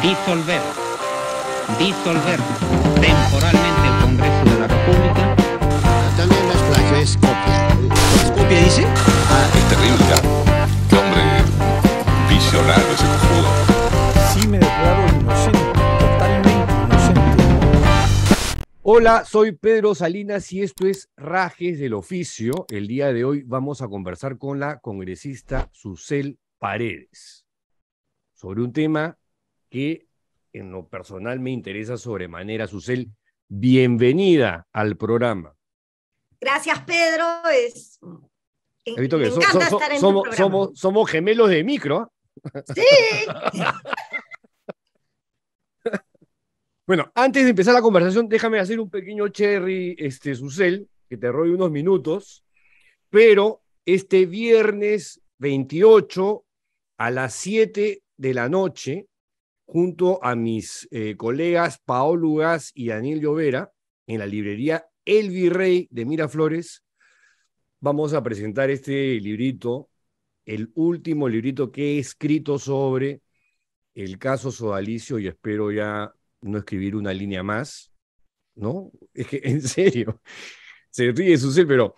Disolver. Disolver temporalmente el Congreso de la República. También las plagio es copia. ¿Es copia, dice? Es terrible, ya. Qué hombre visionario ese cojudo. Sí, me declaro inocente, totalmente inocente. Hola, soy Pedro Salinas y esto es Rajes del Oficio. El día de hoy vamos a conversar con la congresista Susel Paredes sobre un tema que en lo personal me interesa sobremanera. Susel, bienvenida al programa. Gracias, Pedro. He visto que me encanta estar en tu programa. somos gemelos de micro. Sí. Bueno, antes de empezar la conversación, déjame hacer un pequeño cherry, Susel, que te robe unos minutos, pero este viernes 28 a las 7 de la noche, junto a mis colegas Paolo Ugaz y Daniel Llovera, en la librería El Virrey de Miraflores, vamos a presentar este librito, el último librito que he escrito sobre el caso Sodalicio, y espero ya no escribir una línea más, ¿no? Es que, en serio, se ríe Susel, pero,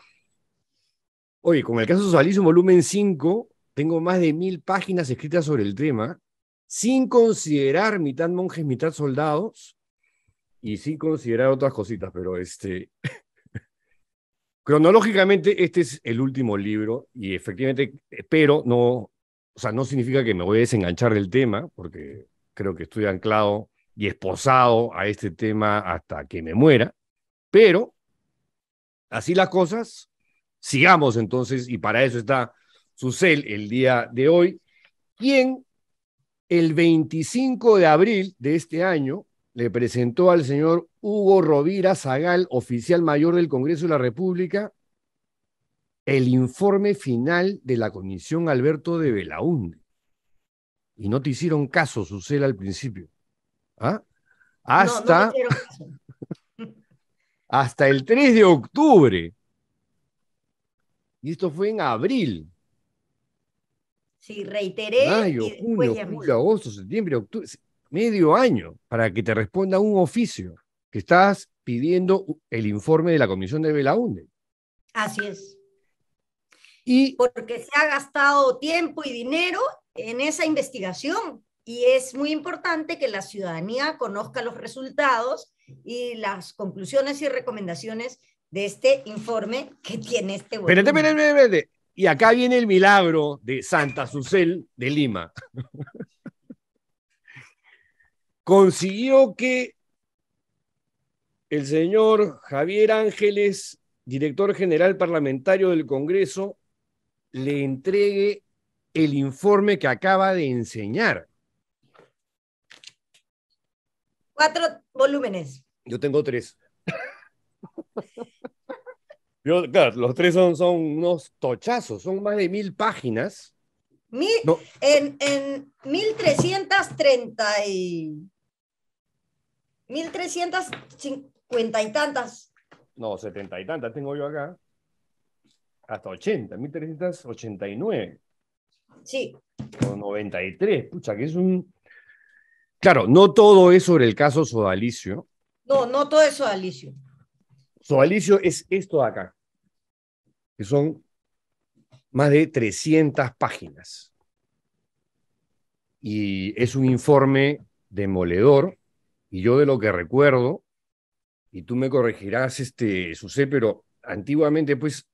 oye, con el caso Sodalicio, volumen 5, tengo más de 1000 páginas escritas sobre el tema, sin considerar mitad monjes, mitad soldados, y sin considerar otras cositas, pero cronológicamente este es el último libro, y efectivamente, pero no, o sea, no significa que me voy a desenganchar del tema, porque creo que estoy anclado y esposado a este tema hasta que me muera, pero así las cosas, sigamos entonces, y para eso está Susel el día de hoy, quien el 25 de abril de este año le presentó al señor Hugo Rovira Zagal, oficial mayor del Congreso de la República, el informe final de la Comisión Alberto de Belaúnde. Y no te hicieron caso, Susel, al principio. ¿Ah? Hasta, hasta el 3 de octubre. Y esto fue en abril. Sí, reiteré. Mayo, junio, julio, agosto, septiembre, octubre. Medio año para que te responda un oficio que estás pidiendo el informe de la Comisión de Belaúnde. Así es. Y porque se ha gastado tiempo y dinero en esa investigación y es muy importante que la ciudadanía conozca los resultados y las conclusiones y recomendaciones de este informe que tiene este volumen. Espérate. Y acá viene el milagro de Santa Susel de Lima. Consiguió que el señor Javier Ángeles, director general parlamentario del Congreso, le entregue el informe que acaba de enseñar. 4 volúmenes. Yo tengo 3. Claro, los 3 son unos tochazos, son más de 1000 páginas. No. En 1330 y 1350 y tantas. No, 70 y tantas tengo yo acá. Hasta 80, 1389. Sí. O 93, pucha, que es un... Claro, no todo es sobre el caso Sodalicio. No todo es Sodalicio. Sodalicio es esto de acá, que son más de 300 páginas. Y es un informe demoledor, y yo de lo que recuerdo, y tú me corregirás, Susé, pero antiguamente, pues,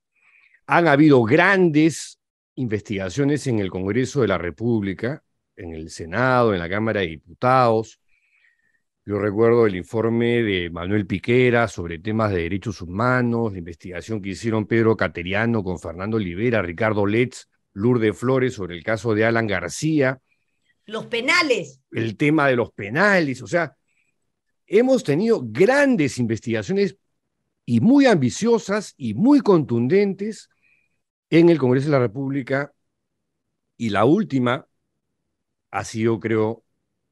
han habido grandes investigaciones en el Congreso de la República, en el Senado, en la Cámara de Diputados. Yo recuerdo el informe de Manuel Piquera sobre temas de derechos humanos, la investigación que hicieron Pedro Cateriano con Fernando Olivera, Ricardo Letts, Lourdes Flores sobre el caso de Alan García. Los penales. El tema de los penales. O sea, hemos tenido grandes investigaciones y muy ambiciosas y muy contundentes en el Congreso de la República, y la última ha sido, creo,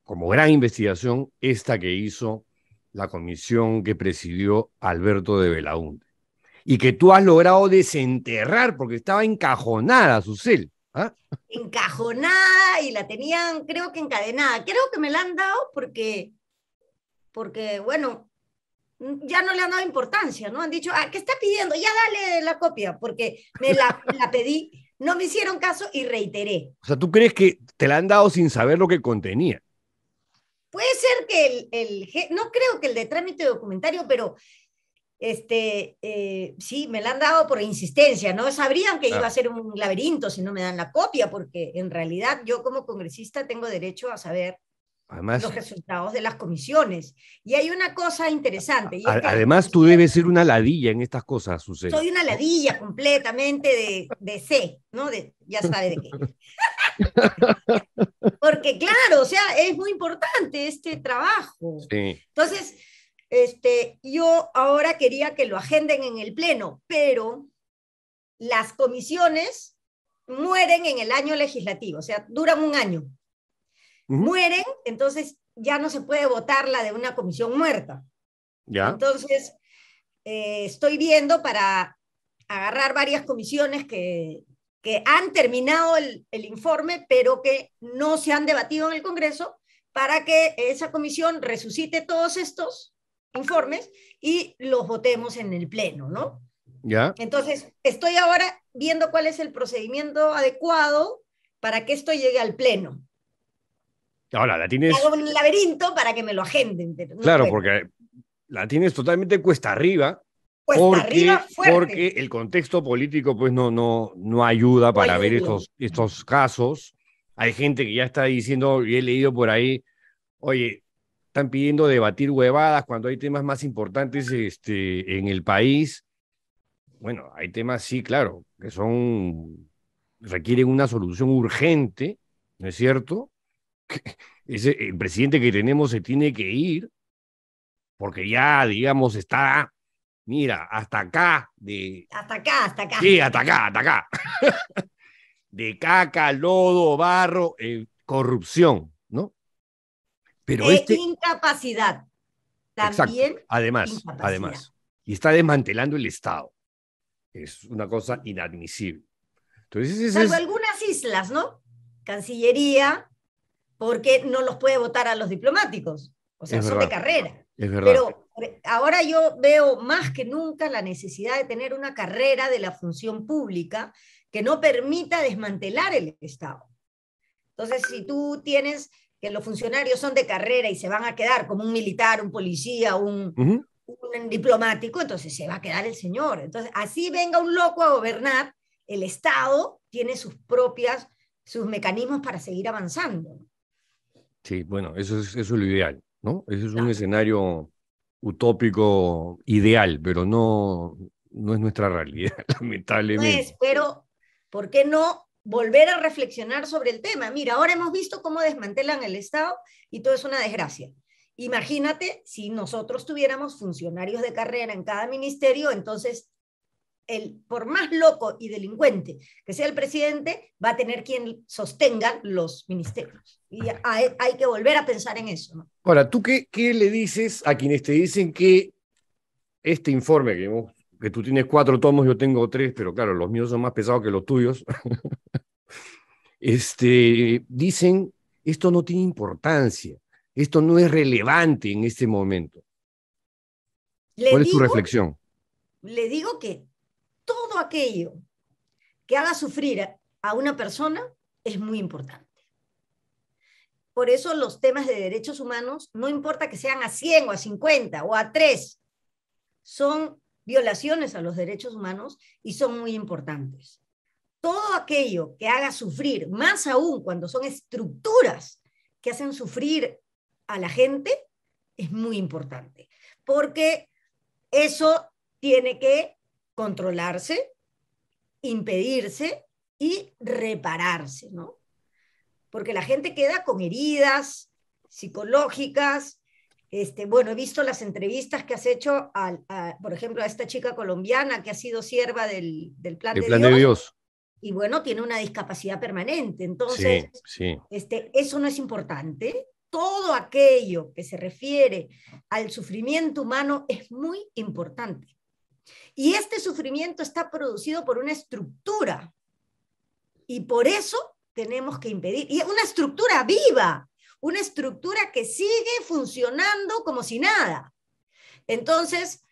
como gran investigación, esta que hizo la comisión que presidió Alberto de Belaúnde, y que tú has logrado desenterrar porque estaba encajonada, Susel. ¿Ah? encajonada y la tenían, creo que encadenada. Creo que me la han dado porque bueno, ya no le han dado importancia, ¿no? Han dicho, ¿qué está pidiendo? Ya dale la copia, porque la pedí, no me hicieron caso y reiteré. O sea, ¿tú crees que te la han dado sin saber lo que contenía? Puede ser que no creo que el de trámite documentario, pero sí, me la han dado por insistencia, ¿no? Sabrían que iba a ser un laberinto si no me dan la copia, porque en realidad yo como congresista tengo derecho a saber Además, los resultados de las comisiones. Y hay una cosa interesante. Y es que además tú debes ser una ladilla en estas cosas, Susel. soy una ladilla completamente de C, ¿no? Ya sabe de qué. Porque claro, o sea, es muy importante este trabajo. Sí. Entonces, yo ahora quería que lo agenden en el Pleno, pero las comisiones mueren en el año legislativo, o sea, duran un año. Mueren, entonces ya no se puede votar la de una comisión muerta. ¿Ya? Entonces, estoy viendo para agarrar varias comisiones que han terminado el informe, pero que no se han debatido en el Congreso, para que esa comisión resucite todos estos informes y los votemos en el Pleno, ¿no? ¿Ya? Entonces, estoy ahora viendo cuál es el procedimiento adecuado para que esto llegue al Pleno. Ahora, la tienes... Hago un laberinto para que me lo agenden. Pero no claro, puedo. porque la tienes totalmente cuesta arriba. Cuesta arriba fuerte. Porque el contexto político pues no ayuda para ver estos casos. Hay gente que ya está diciendo, y he leído por ahí, oye, están pidiendo debatir huevadas cuando hay temas más importantes en el país. Bueno, hay temas, sí, claro, que requieren una solución urgente, ¿no es cierto? El presidente que tenemos se tiene que ir porque ya, digamos, está, mira, hasta acá. Hasta acá. Sí, hasta acá. De caca, lodo, barro, corrupción, ¿no? Pero incapacidad. También exacto, además. Y está desmantelando el Estado. Es una cosa inadmisible. Entonces, salvo algunas islas, ¿no? Cancillería, porque no los puede votar a los diplomáticos. O sea, son de carrera. Es verdad. Pero ahora yo veo más que nunca la necesidad de tener una carrera de la función pública que no permita desmantelar el Estado. Entonces, si tú tienes que los funcionarios son de carrera y se van a quedar como un militar, un policía, un diplomático, entonces se va a quedar el señor. Entonces, así venga un loco a gobernar, el Estado tiene sus mecanismos para seguir avanzando. Sí, bueno, eso es lo ideal, ¿no? Ese es un escenario utópico ideal, pero no es nuestra realidad, lamentablemente. No es, pero ¿por qué no volver a reflexionar sobre el tema? Mira, ahora hemos visto cómo desmantelan el Estado y todo es una desgracia. Imagínate si nosotros tuviéramos funcionarios de carrera en cada ministerio, entonces por más loco y delincuente que sea el presidente, va a tener quien sostenga los ministerios. Y hay que volver a pensar en eso, ¿no? Ahora, ¿tú qué le dices a quienes te dicen que este informe, que tú tienes 4 tomos, yo tengo 3, pero claro, los míos son más pesados que los tuyos, dicen, esto no tiene importancia, esto no es relevante en este momento? ¿Cuál es tu reflexión? Le digo que todo aquello que haga sufrir a una persona es muy importante. Por eso los temas de derechos humanos, no importa que sean a 100 o a 50 o a 3, son violaciones a los derechos humanos y son muy importantes. Todo aquello que haga sufrir, más aún cuando son estructuras que hacen sufrir a la gente, es muy importante. Porque eso tiene que controlarse, impedirse y repararse, ¿no? Porque la gente queda con heridas psicológicas. Bueno, he visto las entrevistas que has hecho, por ejemplo, a esta chica colombiana que ha sido sierva del Plan de Dios. Y bueno, tiene una discapacidad permanente. Entonces, sí. Eso no es importante. Todo aquello que se refiere al sufrimiento humano es muy importante. Y este sufrimiento está producido por una estructura Y por eso tenemos que impedir. Y es una estructura viva, una estructura que sigue funcionando como si nada. Entonces,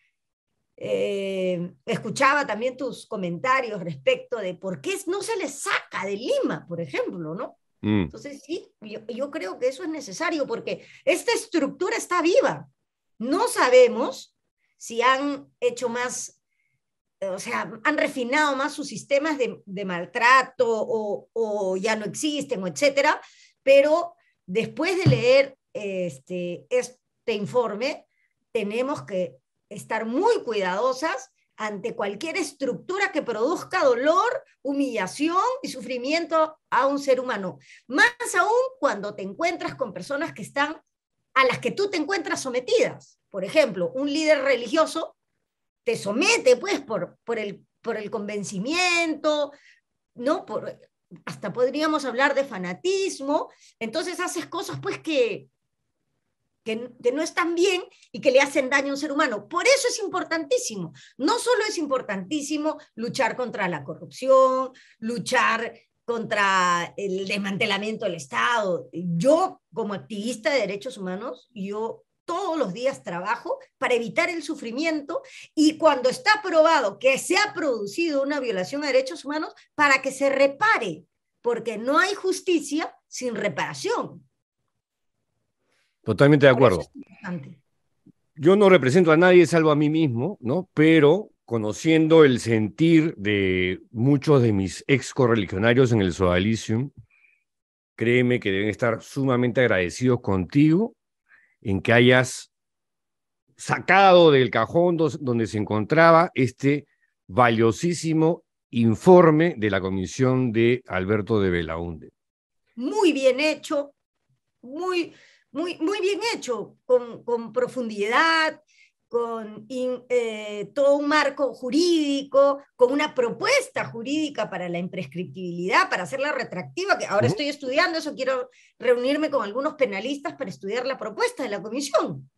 escuchaba también tus comentarios respecto de por qué no se les saca de Lima, por ejemplo, ¿no? Entonces, sí, yo creo que eso es necesario porque esta estructura está viva. No sabemos si han hecho más, o sea, han refinado más sus sistemas de maltrato o ya no existen, o etcétera, pero después de leer este informe, tenemos que estar muy cuidadosas ante cualquier estructura que produzca dolor, humillación y sufrimiento a un ser humano. Más aún cuando te encuentras con personas que están a las que tú te encuentras sometidas. Por ejemplo, un líder religioso te somete pues por el convencimiento, ¿no? Hasta podríamos hablar de fanatismo. Entonces haces cosas pues que no están bien y que le hacen daño a un ser humano. Por eso es importantísimo. No solo es importantísimo luchar contra la corrupción, luchar contra el desmantelamiento del Estado. Yo, como activista de derechos humanos, yo todos los días trabajo para evitar el sufrimiento y cuando está probado que se ha producido una violación a derechos humanos, para que se repare, porque no hay justicia sin reparación. Totalmente de acuerdo. Yo no represento a nadie salvo a mí mismo, ¿no? Pero conociendo el sentir de muchos de mis ex correligionarios en el sodalicium, créeme que deben estar sumamente agradecidos contigo en que hayas sacado del cajón donde se encontraba este valiosísimo informe de la comisión de Alberto de Belaúnde. Muy bien hecho, muy bien hecho, con profundidad, con todo un marco jurídico, con una propuesta jurídica para la imprescriptibilidad, para hacerla retractiva, que ahora estoy estudiando eso, quiero reunirme con algunos penalistas para estudiar la propuesta de la comisión.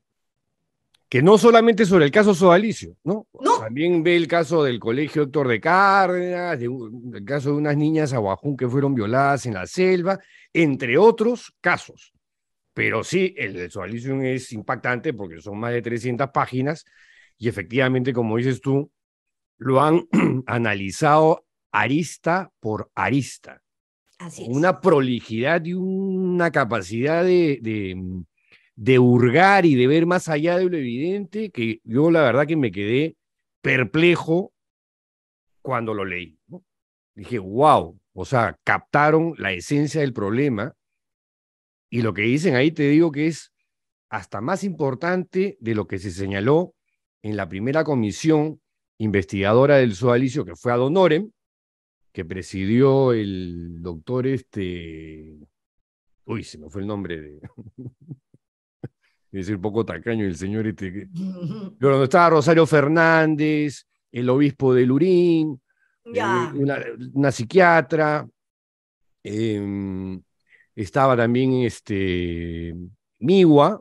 Que no solamente sobre el caso sodalicio, ¿no? No. También ve el caso del colegio Héctor de Cárdenas, el caso de unas niñas aguajún que fueron violadas en la selva, entre otros casos. Pero sí, el sodalicium es impactante porque son más de 300 páginas y efectivamente, como dices tú, lo han analizado arista por arista. Así es. Una prolijidad y una capacidad de hurgar y de ver más allá de lo evidente, que yo la verdad que me quedé perplejo cuando lo leí, ¿no? Dije, wow, o sea, captaron la esencia del problema y lo que dicen ahí te digo que es hasta más importante de lo que se señaló en la primera comisión investigadora del sodalicio, que fue ad honorem, que presidió el doctor uy, se me fue el nombre de... Es decir, poco tacaño el señor pero donde estaba Rosario Fernández, el obispo de Lurín, una psiquiatra, estaba también Migua,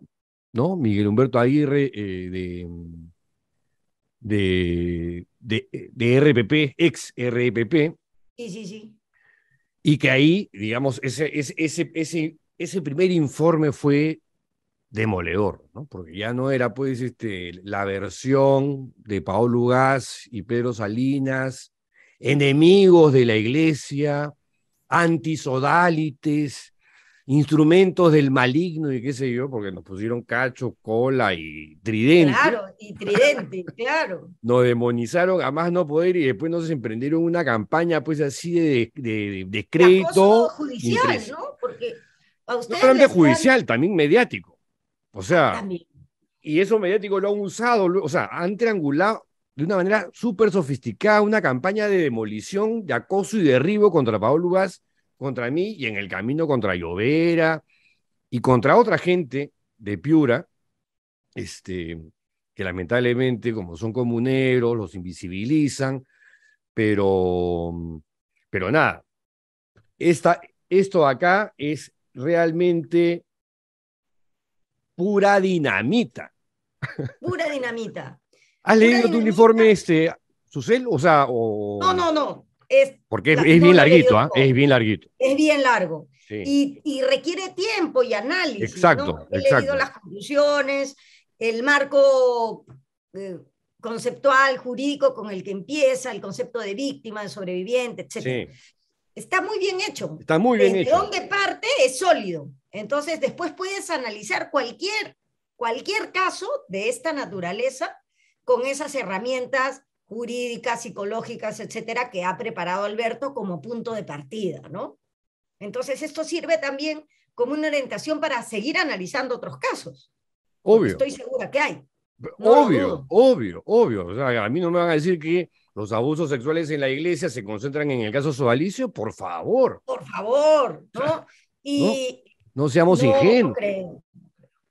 ¿no? Miguel Humberto Aguirre, de RPP, ex RPP. Sí. Y que ahí, digamos, ese primer informe fue demoledor, ¿no? Porque ya no era, pues, la versión de Paolo Ugaz y Pedro Salinas, enemigos de la iglesia, antisodálites, instrumentos del maligno y qué sé yo, porque nos pusieron cacho, cola y tridente. Claro, y tridente, claro. Nos demonizaron a más no poder y después nos emprendieron una campaña, pues, así de crédito. Judicial, ¿no? Porque a ustedes no solamente judicial, también mediático. O sea, también. Y eso mediático lo han usado, o sea, han triangulado de una manera súper sofisticada una campaña de demolición, de acoso y derribo contra Paolo Ugaz, contra mí y en el camino contra Llovera y contra otra gente de Piura, que lamentablemente, como son comuneros, los invisibilizan, pero nada, esto acá es realmente pura dinamita. Pura dinamita. ¿Has leído tu uniforme, Susel? O sea, No. Porque es no bien lo he larguito, leído ¿ah? todo. Es bien larguito. Es bien largo. Sí. Y requiere tiempo y análisis, Exacto, ¿no? He leído exacto. las conclusiones, el marco eh, conceptual, jurídico con el que empieza, el concepto de víctima, de sobreviviente, etc. Sí. Está muy bien hecho. Está muy bien Desde hecho. donde parte es sólido. Entonces, después puedes analizar cualquier caso de esta naturaleza con esas herramientas jurídicas, psicológicas, etcétera, que ha preparado Alberto como punto de partida, ¿no? Entonces, esto sirve también como una orientación para seguir analizando otros casos, porque Obvio. estoy segura que hay. No lo Obvio, dudo. obvio, obvio. O sea, a mí no me van a decir que los abusos sexuales en la iglesia se concentran en el caso Sodalicio, por favor, Por favor, ¿no? ¿no? Y No seamos no ingenuos. creo.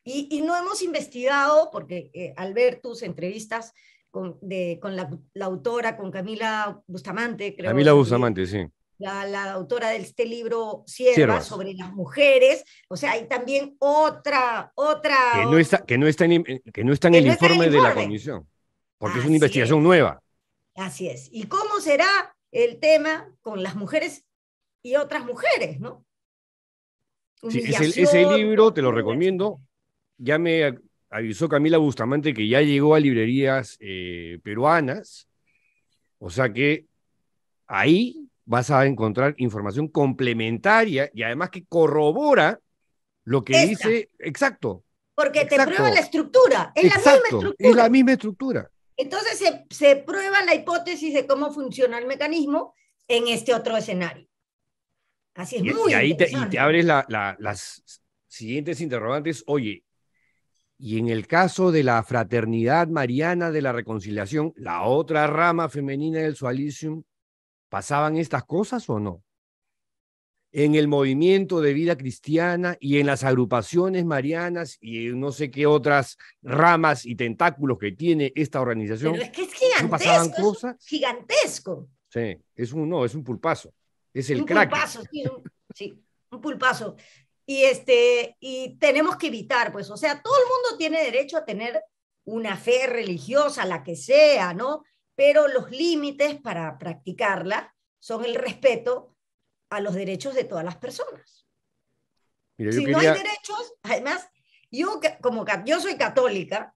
Y no hemos investigado, porque al ver tus entrevistas con la autora, con Camila Bustamante, creo Camila es apellido, Bustamante, sí. la autora de este libro Siervas, Siervas. sobre las mujeres, o sea, hay también otra, Que no está en que el no está en el informe de la informe. comisión, porque es una Así investigación es, nueva. así es. ¿Y cómo será el tema con las mujeres y otras mujeres, ¿no? Sí, Humillación, ese libro te lo tortura, recomiendo. etcétera. Ya me avisó Camila Bustamante que ya llegó a librerías peruanas, o sea que ahí vas a encontrar información complementaria y además que corrobora lo que Esta, dice, exacto, porque te prueba la exacto, estructura, es la misma exacto, es la estructura. misma estructura. Entonces se prueba la hipótesis de cómo funciona el mecanismo en este otro escenario. Así es Y muy ahí te interesante. abres las siguientes interrogantes. Oye, y en el caso de la Fraternidad Mariana de la Reconciliación, la otra rama femenina del Sualicium, ¿pasaban estas cosas o no? En el movimiento de vida cristiana y en las agrupaciones marianas y en no sé qué otras ramas y tentáculos que tiene esta Pero organización, es que es ¿no pasaban gigantesco, es cosas? gigantesco. Sí, es un pulpazo, es el Un Kraken. pulpazo, sí, un pulpazo. Y tenemos que evitar, pues, o sea, todo el mundo tiene derecho a tener una fe religiosa, la que sea, ¿no? Pero los límites para practicarla son el respeto a los derechos de todas las personas. Mira, yo Si no hay quería, derechos, además, yo soy católica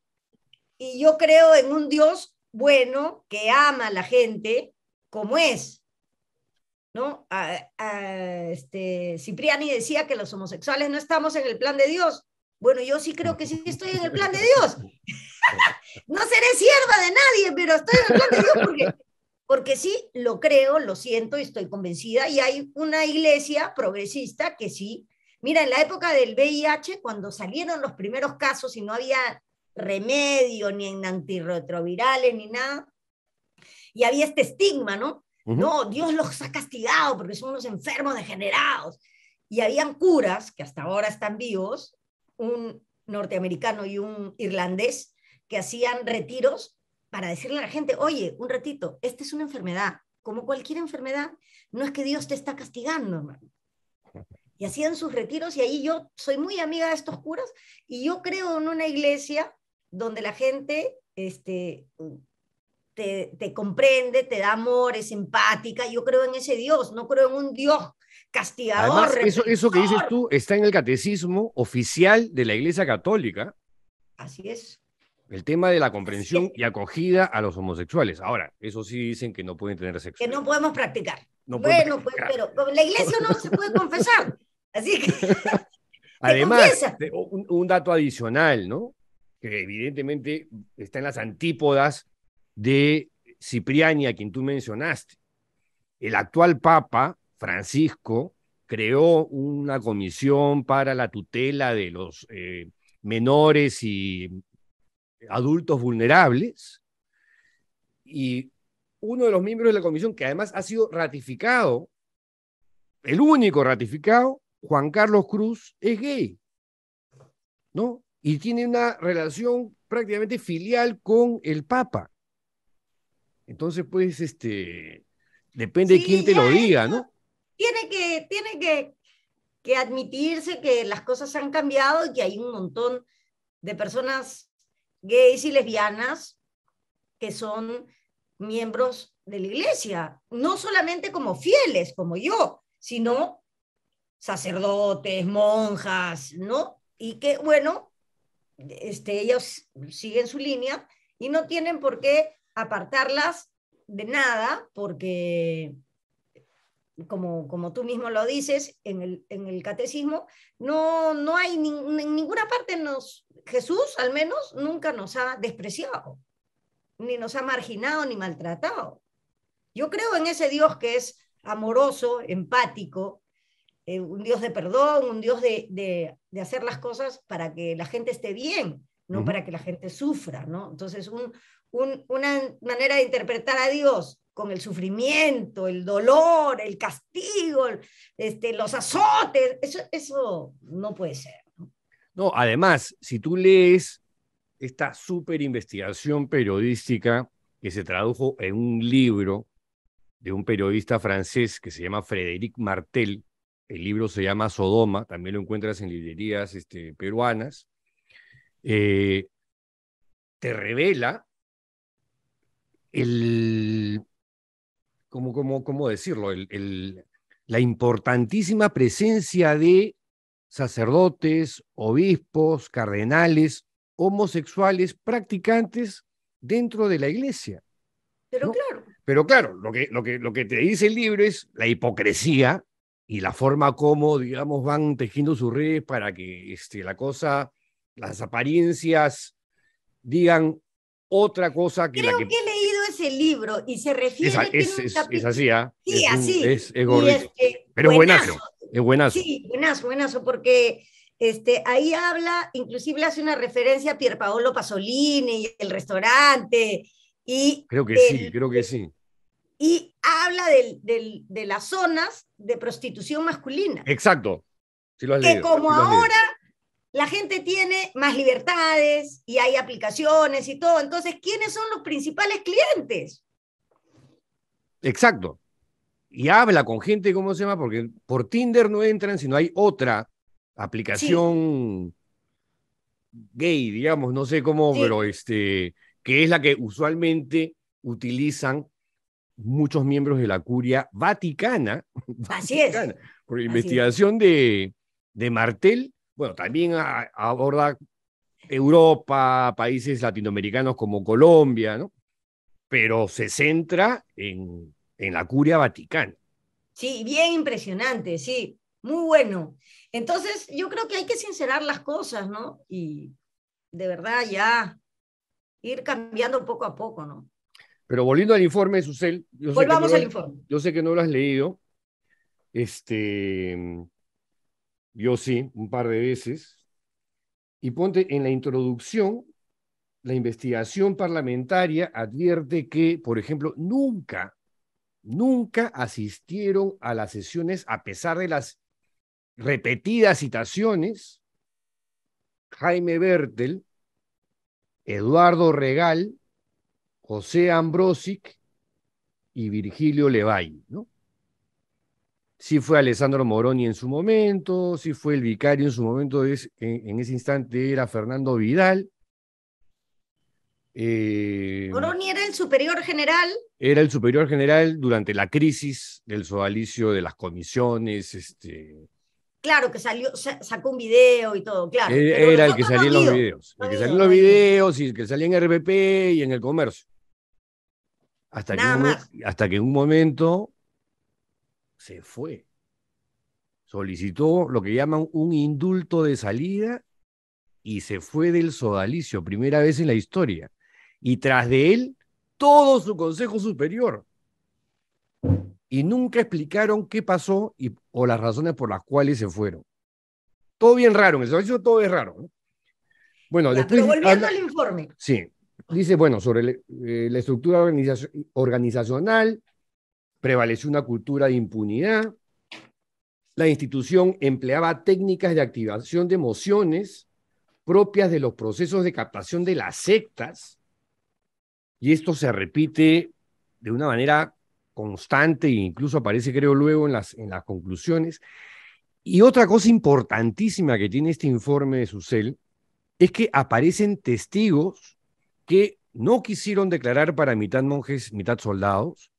y yo creo en un Dios bueno que ama a la gente como es, ¿no? Cipriani decía que los homosexuales no estamos en el plan de Dios. Bueno, yo sí creo que sí estoy en el plan de Dios. No seré sierva de nadie, pero estoy en el plan de Dios porque sí lo creo, lo siento y estoy convencida. Y hay una iglesia progresista que sí. Mira, en la época del VIH, cuando salieron los primeros casos y no había remedio ni en antirretrovirales ni nada, y había este estigma, ¿no? No, Dios los ha castigado porque son unos enfermos degenerados. Y habían curas, que hasta ahora están vivos, un norteamericano y un irlandés, que hacían retiros para decirle a la gente, oye, un ratito, esta es una enfermedad, como cualquier enfermedad, no es que Dios te está castigando, hermano. Y hacían sus retiros y ahí yo soy muy amiga de estos curas y yo creo en una iglesia donde la gente te comprende, te da amor, es empática. Yo creo en ese Dios, no creo en un Dios castigador, además, eso que dices represor. tú está en el catecismo oficial de la Iglesia Católica, Así es. el tema de la Así es. comprensión y acogida a los homosexuales. Ahora, eso sí dicen que no pueden tener sexo. Que no podemos practicar. No pueden Bueno, pues, practicar. pero con la iglesia no se puede confesar. Así que se Además, confiesa. un dato adicional, ¿no? Que evidentemente está en las antípodas de Cipriani, a quien tú mencionaste. El actual Papa, Francisco, creó una comisión para la tutela de los menores y adultos vulnerables, y uno de los miembros de la comisión, que además ha sido ratificado, el único ratificado, Juan Carlos Cruz, es gay, ¿no? Y tiene una relación prácticamente filial con el Papa. Entonces, pues, depende de quién Sí, te ya lo diga, eso ¿no? tiene que admitirse que las cosas han cambiado y que hay un montón de personas gays y lesbianas que son miembros de la iglesia, no solamente como fieles, como yo, sino sacerdotes, monjas, ¿no? Y que, bueno, ellos siguen su línea y no tienen por qué apartarlas de nada, porque, como tú mismo lo dices, en el catecismo, no hay en ninguna parte Jesús al menos nunca nos ha despreciado, ni nos ha marginado, ni maltratado. Yo creo en ese Dios que es amoroso, empático, un Dios de perdón, un Dios de hacer las cosas para que la gente esté bien, no para que la gente sufra, ¿no? Entonces, una manera de interpretar a Dios con el sufrimiento, el dolor, el castigo, los azotes, eso no puede ser, ¿no? No, además, si tú lees esta súper investigación periodística que se tradujo en un libro de un periodista francés que se llama Frédéric Martel, el libro se llama Sodoma, también lo encuentras en librerías peruanas, te revela ¿cómo decirlo? La importantísima presencia de sacerdotes, obispos, cardenales, homosexuales, practicantes dentro de la iglesia. Pero ¿no? claro. Pero claro, lo que te dice el libro es la hipocresía y la forma como, digamos, van tejiendo sus redes para que las apariencias digan otra cosa que Creo que he leído ese libro y se refiere... es así, ¿ah? Sí, así. Es gordito. Pero buenazo. Es buenazo. Sí, buenazo, porque ahí habla, inclusive hace una referencia a Pierpaolo Pasolini y el restaurante. Creo que sí. Y habla de las zonas de prostitución masculina. Exacto. Sí lo has que leído, como sí lo has ahora leído. La gente tiene más libertades y hay aplicaciones y todo. Entonces, ¿quiénes son los principales clientes? Exacto. Y habla con gente, ¿cómo se llama? Porque por Tinder no entran, sino hay otra aplicación gay, digamos, no sé cómo, pero que es la que usualmente utilizan muchos miembros de la curia vaticana. Así es. Por la investigación de Martel, bueno, también aborda Europa, países latinoamericanos como Colombia, ¿no? Pero se centra en la curia vaticana. Sí, bien impresionante, sí, muy bueno. Entonces, yo creo que hay que sincerar las cosas, ¿no? Y de verdad ya ir cambiando poco a poco, ¿no? Pero volviendo al informe, Susel, volvamos al informe. Yo sé que no lo has leído, yo sí, un par de veces, y ponte en la introducción, la investigación parlamentaria advierte que, por ejemplo, nunca asistieron a las sesiones a pesar de las repetidas citaciones Jaime Bertel, Eduardo Regal, José Ambrosic y Virgilio Levay, ¿no? Sí fue Alessandro Moroni en su momento, sí fue el vicario en su momento, en ese instante era Fernando Vidal. Moroni era el superior general. Era el superior general durante la crisis del sodalicio de las comisiones. Claro, que sacó un video y todo, claro. Era el que salía en los videos. El que salía en los videos y el que salía en RPP y en el comercio. Hasta que en un momento se fue. Solicitó lo que llaman un indulto de salida y se fue del sodalicio, primera vez en la historia. Y tras de él, todo su consejo superior. Y nunca explicaron qué pasó o las razones por las cuales se fueron. Todo bien raro, en el sodalicio todo es raro, ¿no? Bueno, después... Pero volviendo al informe. Sí, dice, bueno, sobre la estructura organizacional, prevaleció una cultura de impunidad, la institución empleaba técnicas de activación de emociones propias de los procesos de captación de las sectas, y esto se repite de una manera constante e incluso aparece, creo, luego en las conclusiones. Y otra cosa importantísima que tiene este informe de Susel es que aparecen testigos que no quisieron declarar para mitad monjes, mitad soldados,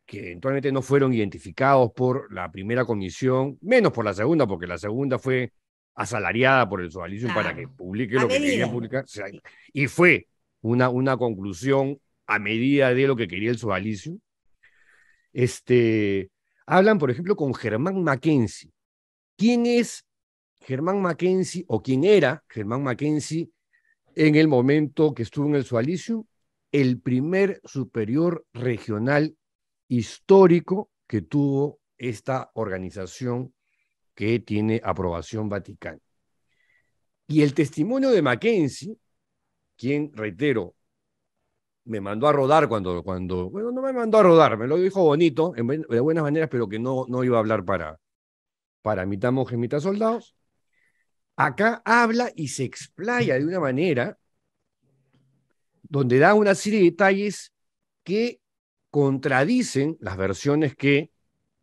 que eventualmente no fueron identificados por la primera comisión, menos por la segunda, porque la segunda fue asalariada por el Sodalicio para que Claro, publique a lo que quería medida. publicar. O sea, Sí. y fue una conclusión a medida de lo que quería el Sodalicio. Hablan, por ejemplo, con Germán Mackenzie. ¿Quién es Germán Mackenzie o quién era Germán Mackenzie en el momento que estuvo en el Sodalicio? El primer superior regional histórico que tuvo esta organización que tiene aprobación vaticana. Y el testimonio de Mackenzie, quien, reitero, me mandó a rodar bueno, no me mandó a rodar, me lo dijo bonito, de buenas maneras, pero que no iba a hablar para mitad monjes, mitad soldados. Acá habla y se explaya de una manera donde da una serie de detalles que contradicen las versiones que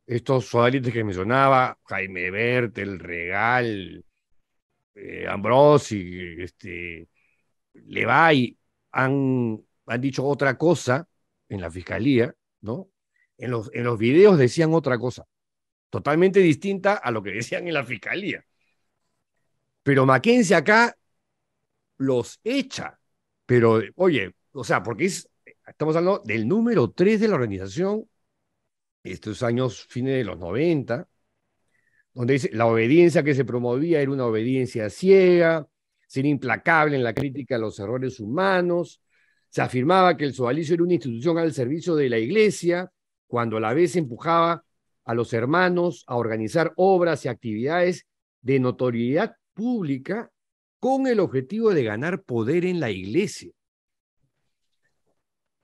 estos sodalites que mencionaba, Jaime Bertel, Regal, Ambrosi, Levay, han dicho otra cosa en la fiscalía, ¿no? En los videos decían otra cosa, totalmente distinta a lo que decían en la fiscalía. Pero Mackenzie acá los echa. Pero, oye, o sea, porque estamos hablando del número 3 de la organización, estos años, fines de los 90, donde dice la obediencia que se promovía era una obediencia ciega, ser implacable en la crítica a los errores humanos. Se afirmaba que el sodalicio era una institución al servicio de la iglesia, cuando a la vez empujaba a los hermanos a organizar obras y actividades de notoriedad pública con el objetivo de ganar poder en la iglesia.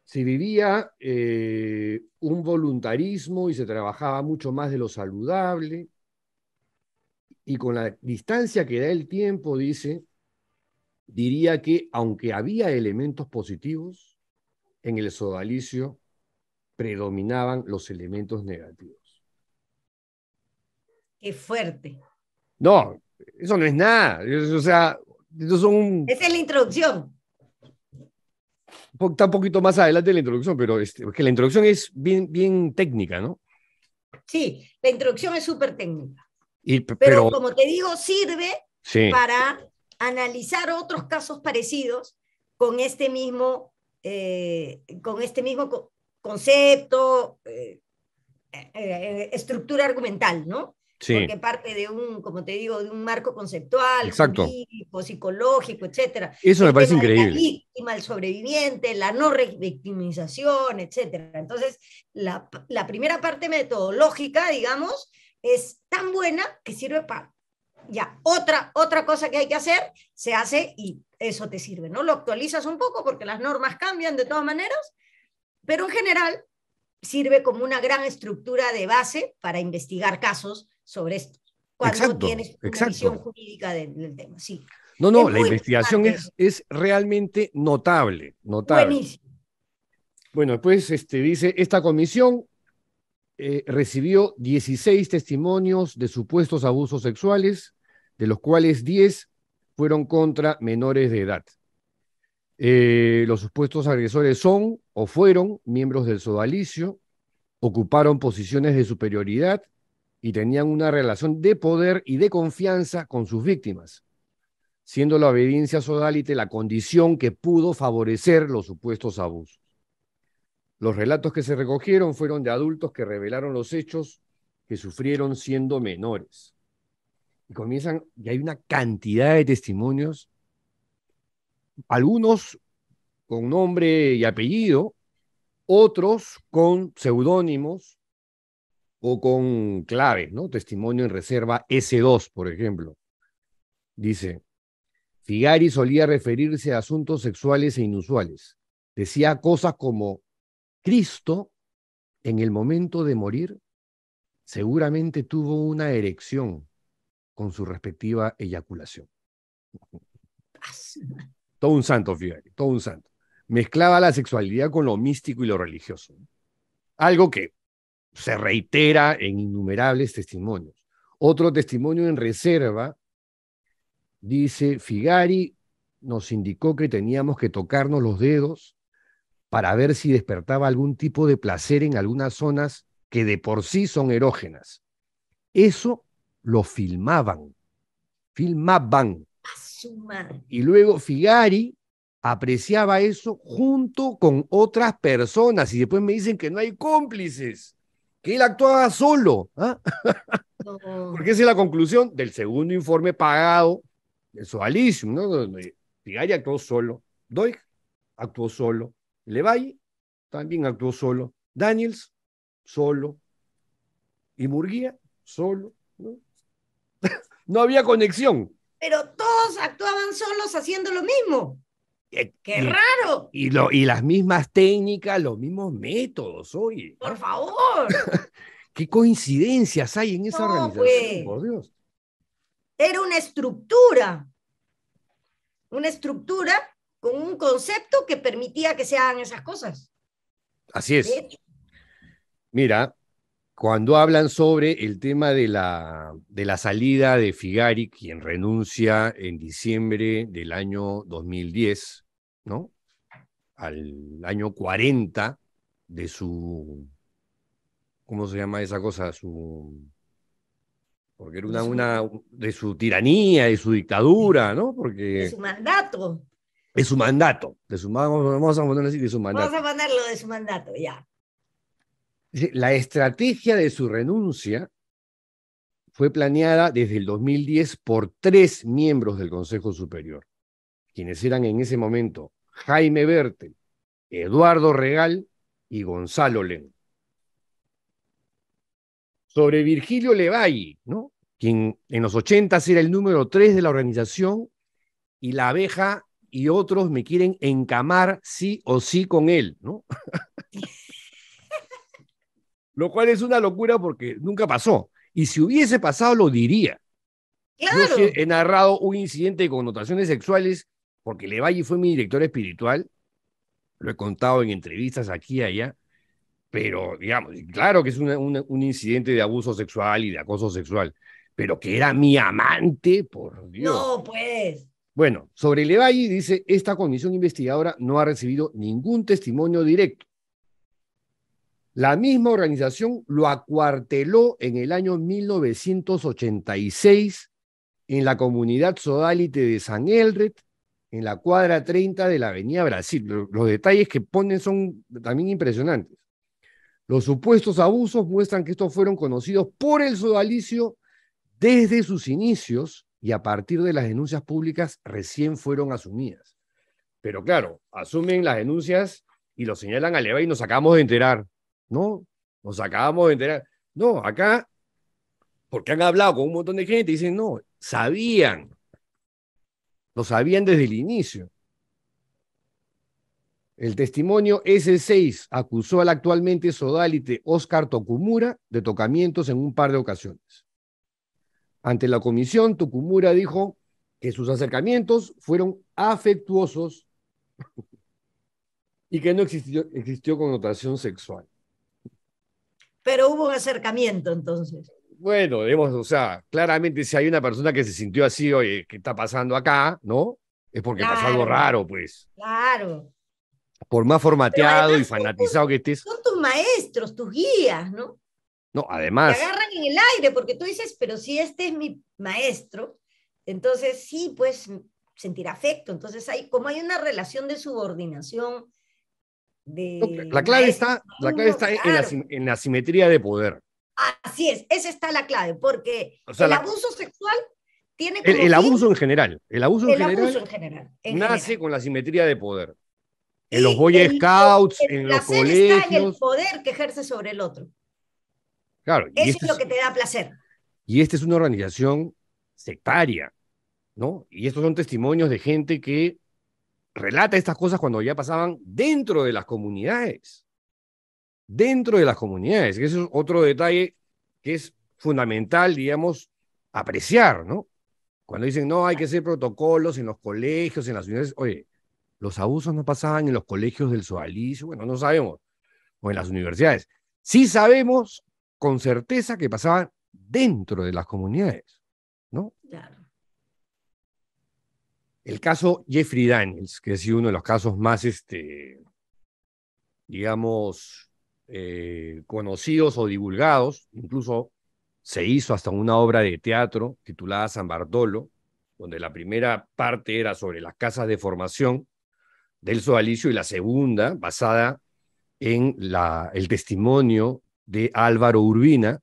Se vivía un voluntarismo y se trabajaba mucho más de lo saludable. Y con la distancia que da el tiempo, diría que aunque había elementos positivos, en el sodalicio predominaban los elementos negativos. Qué fuerte. No, eso no es nada. O sea, estos son Esa es la introducción. está un poquito más adelante de la introducción, pero es que la introducción es bien técnica, ¿no? Sí, la introducción es súper técnica. Pero Pero como te digo, sirve sí, para analizar otros casos parecidos con este mismo concepto, estructura argumental, ¿no? sí, Porque parte de como te digo, de un marco conceptual, exacto. jurídico, psicológico, etcétera. Eso me El parece tema de la increíble. víctima, el sobreviviente, la no victimización, etcétera. Entonces, la primera parte metodológica, digamos, es tan buena que sirve para ya otra cosa que hay que hacer, se hace y eso te sirve, ¿no? Lo actualizas un poco porque las normas cambian de todas maneras, pero en general sirve como una gran estructura de base para investigar casos sobre esto, cuando Exacto, tienes una visión jurídica del tema. Sí. No, Es la muy investigación interesante. es realmente notable. Buenísimo. Bueno, después dice, esta comisión recibió 16 testimonios de supuestos abusos sexuales, de los cuales 10 fueron contra menores de edad. Los supuestos agresores son o fueron miembros del sodalicio, ocuparon posiciones de superioridad y tenían una relación de poder y de confianza con sus víctimas, siendo la obediencia sodalite la condición que pudo favorecer los supuestos abusos. Los relatos que se recogieron fueron de adultos que revelaron los hechos que sufrieron siendo menores. Y hay una cantidad de testimonios, algunos con nombre y apellido, otros con seudónimos o con claves, ¿no? Testimonio en reserva S2, por ejemplo. Dice, Figari solía referirse a asuntos sexuales e inusuales. Decía cosas como, Cristo, en el momento de morir, seguramente tuvo una erección con su respectiva eyaculación. Todo un santo, Figari, todo un santo. Mezclaba la sexualidad con lo místico y lo religioso. Algo que se reitera en innumerables testimonios. Otro testimonio en reserva dice, Figari nos indicó que teníamos que tocarnos los dedos para ver si despertaba algún tipo de placer en algunas zonas que de por sí son erógenas. Eso lo filmaban. A su madre. Y luego Figari apreciaba eso junto con otras personas y después me dicen que no hay cómplices, que él actuaba solo. ¿Ah? No. Porque esa es la conclusión del segundo informe pagado del Sodalicium, ¿no? Donde Figari actuó solo, Doig actuó solo, Levalle también actuó solo, Daniels solo y Murguía solo. ¿No? No había conexión. Pero todos actuaban solos haciendo lo mismo. ¡Qué Y, raro! y las mismas técnicas, los mismos métodos, oye. Por ¿Ah? favor. ¿Qué coincidencias hay en esa No, organización? pues. Por Dios. Era una estructura con un concepto que permitía que se hagan esas cosas. Así De es. hecho, Mira, cuando hablan sobre el tema de la salida de Figari, quien renuncia en diciembre del año 2010, ¿no? Al año 40 de su, ¿cómo se llama esa cosa? Porque era de su tiranía, de su dictadura, ¿no? de Porque su mandato. es su mandato, vamos a ponerlo así, de su Vamos mandato. a ponerlo de su mandato, ya. La estrategia de su renuncia fue planeada desde el 2010 por 3 miembros del Consejo Superior, quienes eran en ese momento Jaime Bertel, Eduardo Regal y Gonzalo Len. Sobre Virgilio Levalli, ¿no? Quien en los 80 era el número 3 de la organización, y la abeja y otros me quieren encamar sí o sí con él, ¿no? Lo cual es una locura porque nunca pasó. Y si hubiese pasado, lo diría. Yo sí Claro. he narrado un incidente de connotaciones sexuales porque Levalli fue mi director espiritual, lo he contado en entrevistas aquí y allá, pero digamos, claro que es un incidente de abuso sexual y de acoso sexual, pero que era mi amante, por Dios. No, pues. Bueno, sobre Levalli dice, esta comisión investigadora no ha recibido ningún testimonio directo. La misma organización lo acuarteló en el año 1986 en la comunidad sodalite de San Elred, en la cuadra 30 de la Avenida Brasil. Los detalles que ponen son también impresionantes. Los supuestos abusos muestran que estos fueron conocidos por el sodalicio desde sus inicios y a partir de las denuncias públicas recién fueron asumidas. Pero claro, asumen las denuncias y lo señalan a Levalli y nos acabamos de enterar, ¿no? Nos acabamos de enterar. No, acá, porque han hablado con un montón de gente y dicen, no, sabían, lo sabían desde el inicio. El testimonio S6 acusó al actualmente sodalite Óscar Tokumura de tocamientos en un par de ocasiones. Ante la comisión, Tokumura dijo que sus acercamientos fueron afectuosos y que no existió connotación sexual. Pero hubo un acercamiento entonces. Bueno, o sea, claramente si hay una persona que se sintió así, oye, ¿qué está pasando acá? ¿No? Es porque pasó algo Claro, raro, pues. claro. Por más Pero formateado y además fanatizado que estés. son tus maestros, tus guías, ¿no? No, Te además, agarran en el aire porque tú dices, pero si este es mi maestro, entonces sí, pues sentir afecto. Entonces como hay una relación de subordinación de la clave maestro, está, alumno, claro. en la simetría de poder. Así es, esa está la clave, porque O sea, el abuso sexual tiene como el fin abuso en general. El abuso en el general abuso en general. nace con la simetría de poder. En Y los Boy Scouts, el en los placer está en el colegios. poder que ejerce sobre el otro. Claro, Eso es lo que te da placer. y esta es una organización sectaria, ¿no? Y estos son testimonios de gente que relata estas cosas cuando ya pasaban dentro de las comunidades. Dentro de las comunidades. Ese es otro detalle que es fundamental, digamos, apreciar, ¿no? Cuando dicen, no, hay que hacer protocolos en los colegios, en las universidades. Oye, los abusos no pasaban en los colegios del sodalicio, bueno, no sabemos, o en las universidades. Sí sabemos con certeza que pasaban dentro de las comunidades, ¿no? Claro. El caso Jeffrey Daniels, que ha sido uno de los casos más digamos, conocidos o divulgados. Incluso se hizo hasta una obra de teatro titulada San Bartolo, donde la primera parte era sobre las casas de formación del sodalicio y la segunda basada en el testimonio de Álvaro Urbina,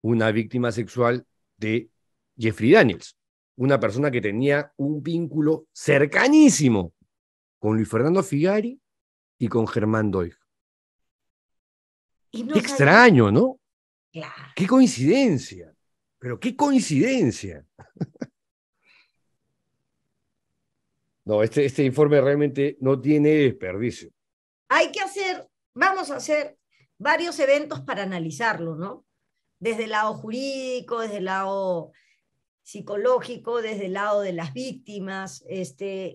una víctima sexual de Jeffrey Daniels, una persona que tenía un vínculo cercanísimo con Luis Fernando Figari y con Germán Doig. Y no Qué sabía- extraño, ¿no? Claro. Qué coincidencia. Pero qué coincidencia. No, este informe realmente no tiene desperdicio. Vamos a hacer varios eventos para analizarlo, ¿no? Desde el lado jurídico, desde el lado psicológico, desde el lado de las víctimas.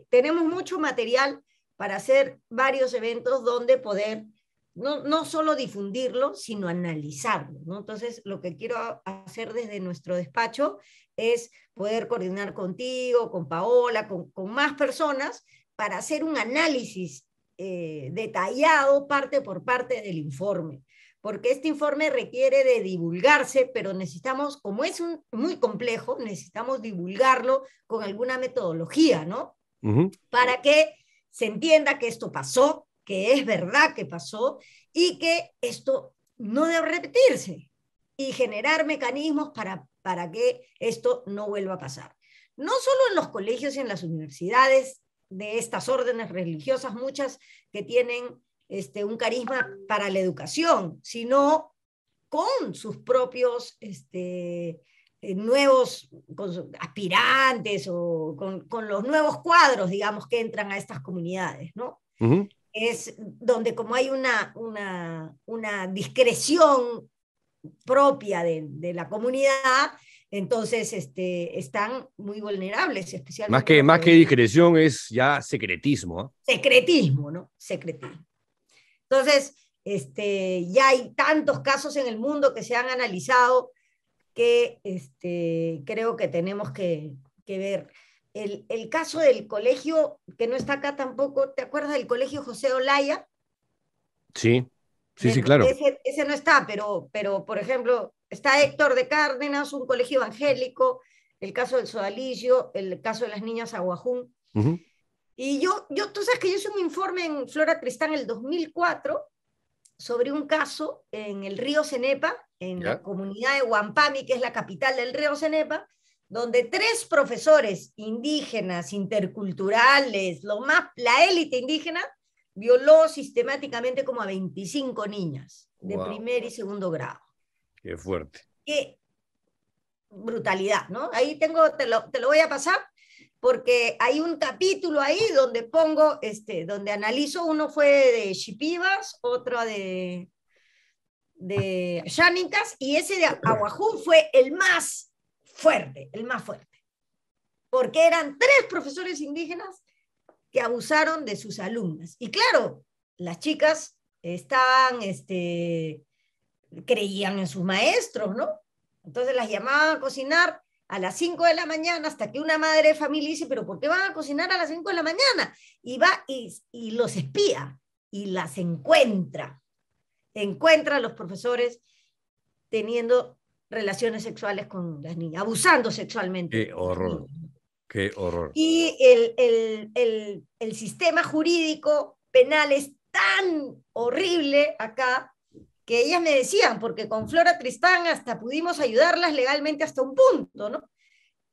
Tenemos mucho material para hacer varios eventos donde poder no solo difundirlo, sino analizarlo, ¿no? Entonces, lo que quiero hacer desde nuestro despacho es poder coordinar contigo, con Paola, con más personas, para hacer un análisis detallado, parte por parte del informe. Porque este informe requiere de divulgarse, pero necesitamos, como es muy complejo, necesitamos divulgarlo con alguna metodología, ¿no? Para que se entienda que esto pasó, que es verdad que pasó y que esto no debe repetirse y generar mecanismos para que esto no vuelva a pasar. No solo en los colegios y en las universidades de estas órdenes religiosas, muchas que tienen un carisma para la educación, sino con sus propios nuevos aspirantes o con los nuevos cuadros, digamos, que entran a estas comunidades, ¿no? Es donde como hay una discreción propia de la comunidad, entonces están muy vulnerables, especialmente. Más que discreción es ya secretismo, ¿eh? Secretismo, ¿no? Secretismo. Entonces, ya hay tantos casos en el mundo que se han analizado que creo que tenemos que ver. El caso del colegio, que no está acá tampoco, ¿te acuerdas del colegio José Olaya? Sí, claro. Ese no está, pero por ejemplo, está Héctor de Cárdenas, un colegio evangélico, el caso del sodalicio, el caso de las niñas Aguajún. Y tú sabes que yo hice un informe en Flora Tristán en el 2004 sobre un caso en el río Cenepa, en la comunidad de Huampami, que es la capital del río Cenepa, donde 3 profesores indígenas, interculturales, la élite indígena, violó sistemáticamente como a 25 niñas de primer y segundo grado. Qué fuerte. Qué brutalidad, ¿no? Ahí te lo voy a pasar, porque hay un capítulo ahí donde pongo, donde analizo, uno fue de Shipibas, otro de Yánicas, y ese de Aguajún fue el más fuerte, porque eran 3 profesores indígenas que abusaron de sus alumnas. Y claro, las chicas estaban, creían en sus maestros, ¿no? Entonces las llamaban a cocinar a las 5 de la mañana, hasta que una madre de familia dice, pero ¿por qué van a cocinar a las 5 de la mañana? Y va y los espía, y las encuentra a los profesores teniendo relaciones sexuales con las niñas, abusando sexualmente. Qué horror, qué horror. Y el sistema jurídico penal es tan horrible acá que ellas me decían, porque con Flora Tristán hasta pudimos ayudarlas legalmente hasta un punto, ¿no?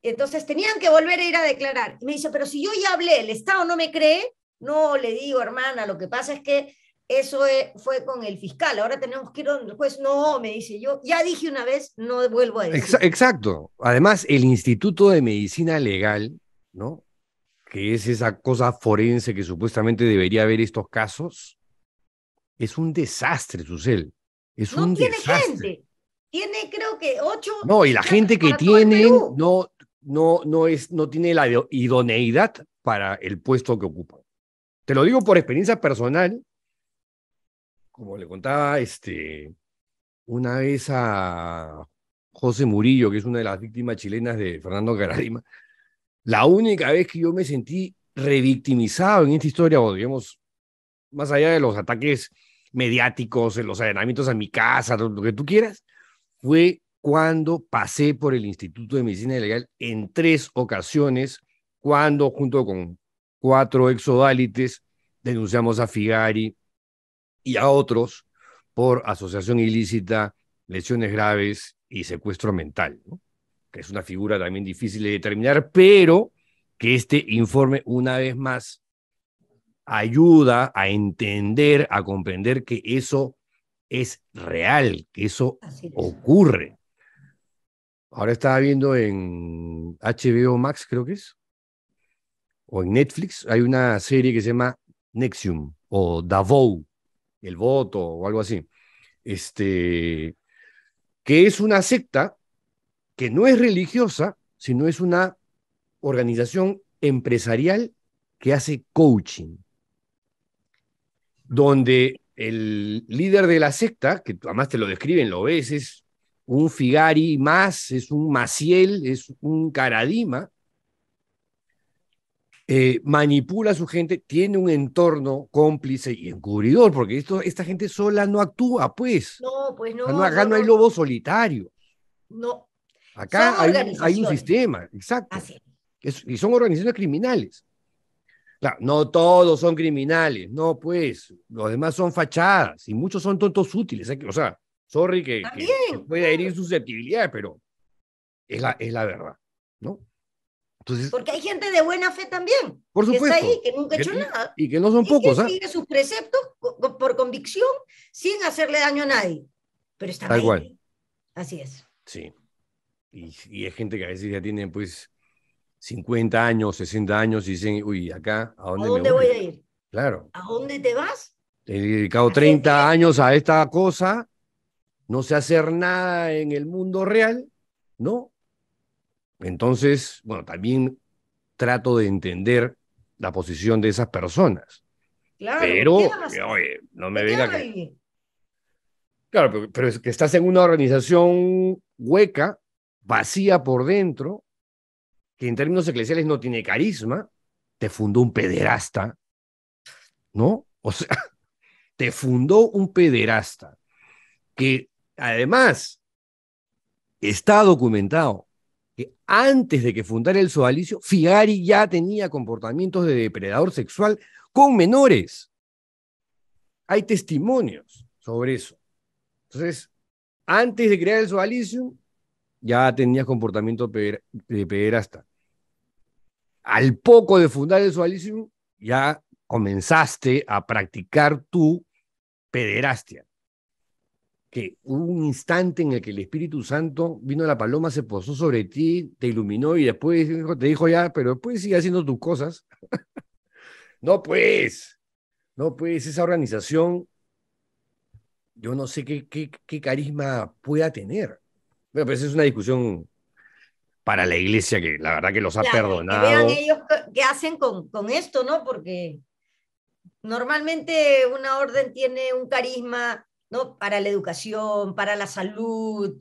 Entonces tenían que volver a ir a declarar. Y me dice, pero si yo ya hablé, ¿el Estado no me cree? No, le digo, hermana, lo que pasa es que eso fue con el fiscal, ahora tenemos que ir donde el juez. No, me dice, yo ya dije una vez, no vuelvo a decir. Exacto. Además, el Instituto de Medicina Legal, ¿no? Que es esa cosa forense que supuestamente debería ver estos casos, es un desastre, Susel. Es un desastre. Gente. Tiene, creo que 8. No, y la gente que tienen no tiene la idoneidad para el puesto que ocupan. Te lo digo por experiencia personal. Como le contaba una vez a José Murillo, que es una de las víctimas chilenas de Fernando Karadima, la única vez que yo me sentí revictimizado en esta historia, o digamos, más allá de los ataques mediáticos, en los allanamientos a mi casa, lo que tú quieras, fue cuando pasé por el Instituto de Medicina Legal en 3 ocasiones, cuando junto con 4 exodálites denunciamos a Figari y a otros por asociación ilícita, lesiones graves y secuestro mental, ¿no? Que es una figura también difícil de determinar, pero que este informe, una vez más, ayuda a entender, a comprender que eso es real, que eso Así es. ocurre. Ahora estaba viendo en HBO Max, creo que es, o en Netflix, hay una serie que se llama Nexium, o Davao, el voto, o algo así, que es una secta que no es religiosa, sino es una organización empresarial que hace coaching, donde el líder de la secta, que además te lo describen, lo ves, es un Figari más, es un Maciel, es un Caradima, manipula a su gente, tiene un entorno cómplice y encubridor, porque esta gente sola no actúa, pues. No, pues no. Acá no hay lobo solitario. No. Acá Son hay un organizaciones. sistema, exacto. Así Y son organizaciones criminales. Claro, no todos son criminales, no, pues, los demás son fachadas y muchos son tontos útiles. O sea, sorry que También. pueda herir susceptibilidades, pero es la verdad, ¿no? Entonces, Porque hay gente de buena fe también. por Que supuesto. está ahí, que nunca ha hecho nada. Y que no son Y pocos, que ¿ah? sigue sus preceptos por convicción, sin hacerle daño a nadie. Pero están Tal ahí. cual. Así es. Sí. Y es gente que a veces ya tiene, pues, 50 años, 60 años y dicen, uy, acá, ¿a ¿A dónde dónde me voy? voy a ir? Claro. ¿A dónde te vas? He dedicado La 30 gente- años a esta cosa, no sé hacer nada en el mundo real, ¿no? Entonces, bueno, también trato de entender la posición de esas personas. Claro, Pero, ¿qué van a hacer? oye, no me ¿De qué venga van a que... vivir? Claro, pero es que estás en una organización hueca, vacía por dentro, que en términos eclesiales no tiene carisma, te fundó un pederasta, ¿no? O sea, te fundó un pederasta que además está documentado que antes de que fundara el sodalicio, Figari ya tenía comportamientos de depredador sexual con menores. Hay testimonios sobre eso. Entonces, antes de crear el sodalicio, ya tenías comportamiento de pederasta. Al poco de fundar el sodalicio, ya comenzaste a practicar tu pederastia. Que hubo un instante en el que el Espíritu Santo vino, la paloma se posó sobre ti, te iluminó y después te dijo ya, pero después sigue haciendo tus cosas. No pues, esa organización, yo no sé qué carisma pueda tener. Bueno, pues es una discusión para la iglesia que la verdad que los ha Claro, y que vean perdonado. ellos qué hacen con esto, ¿no? Porque normalmente una orden tiene un carisma, ¿no? Para la educación, para la salud,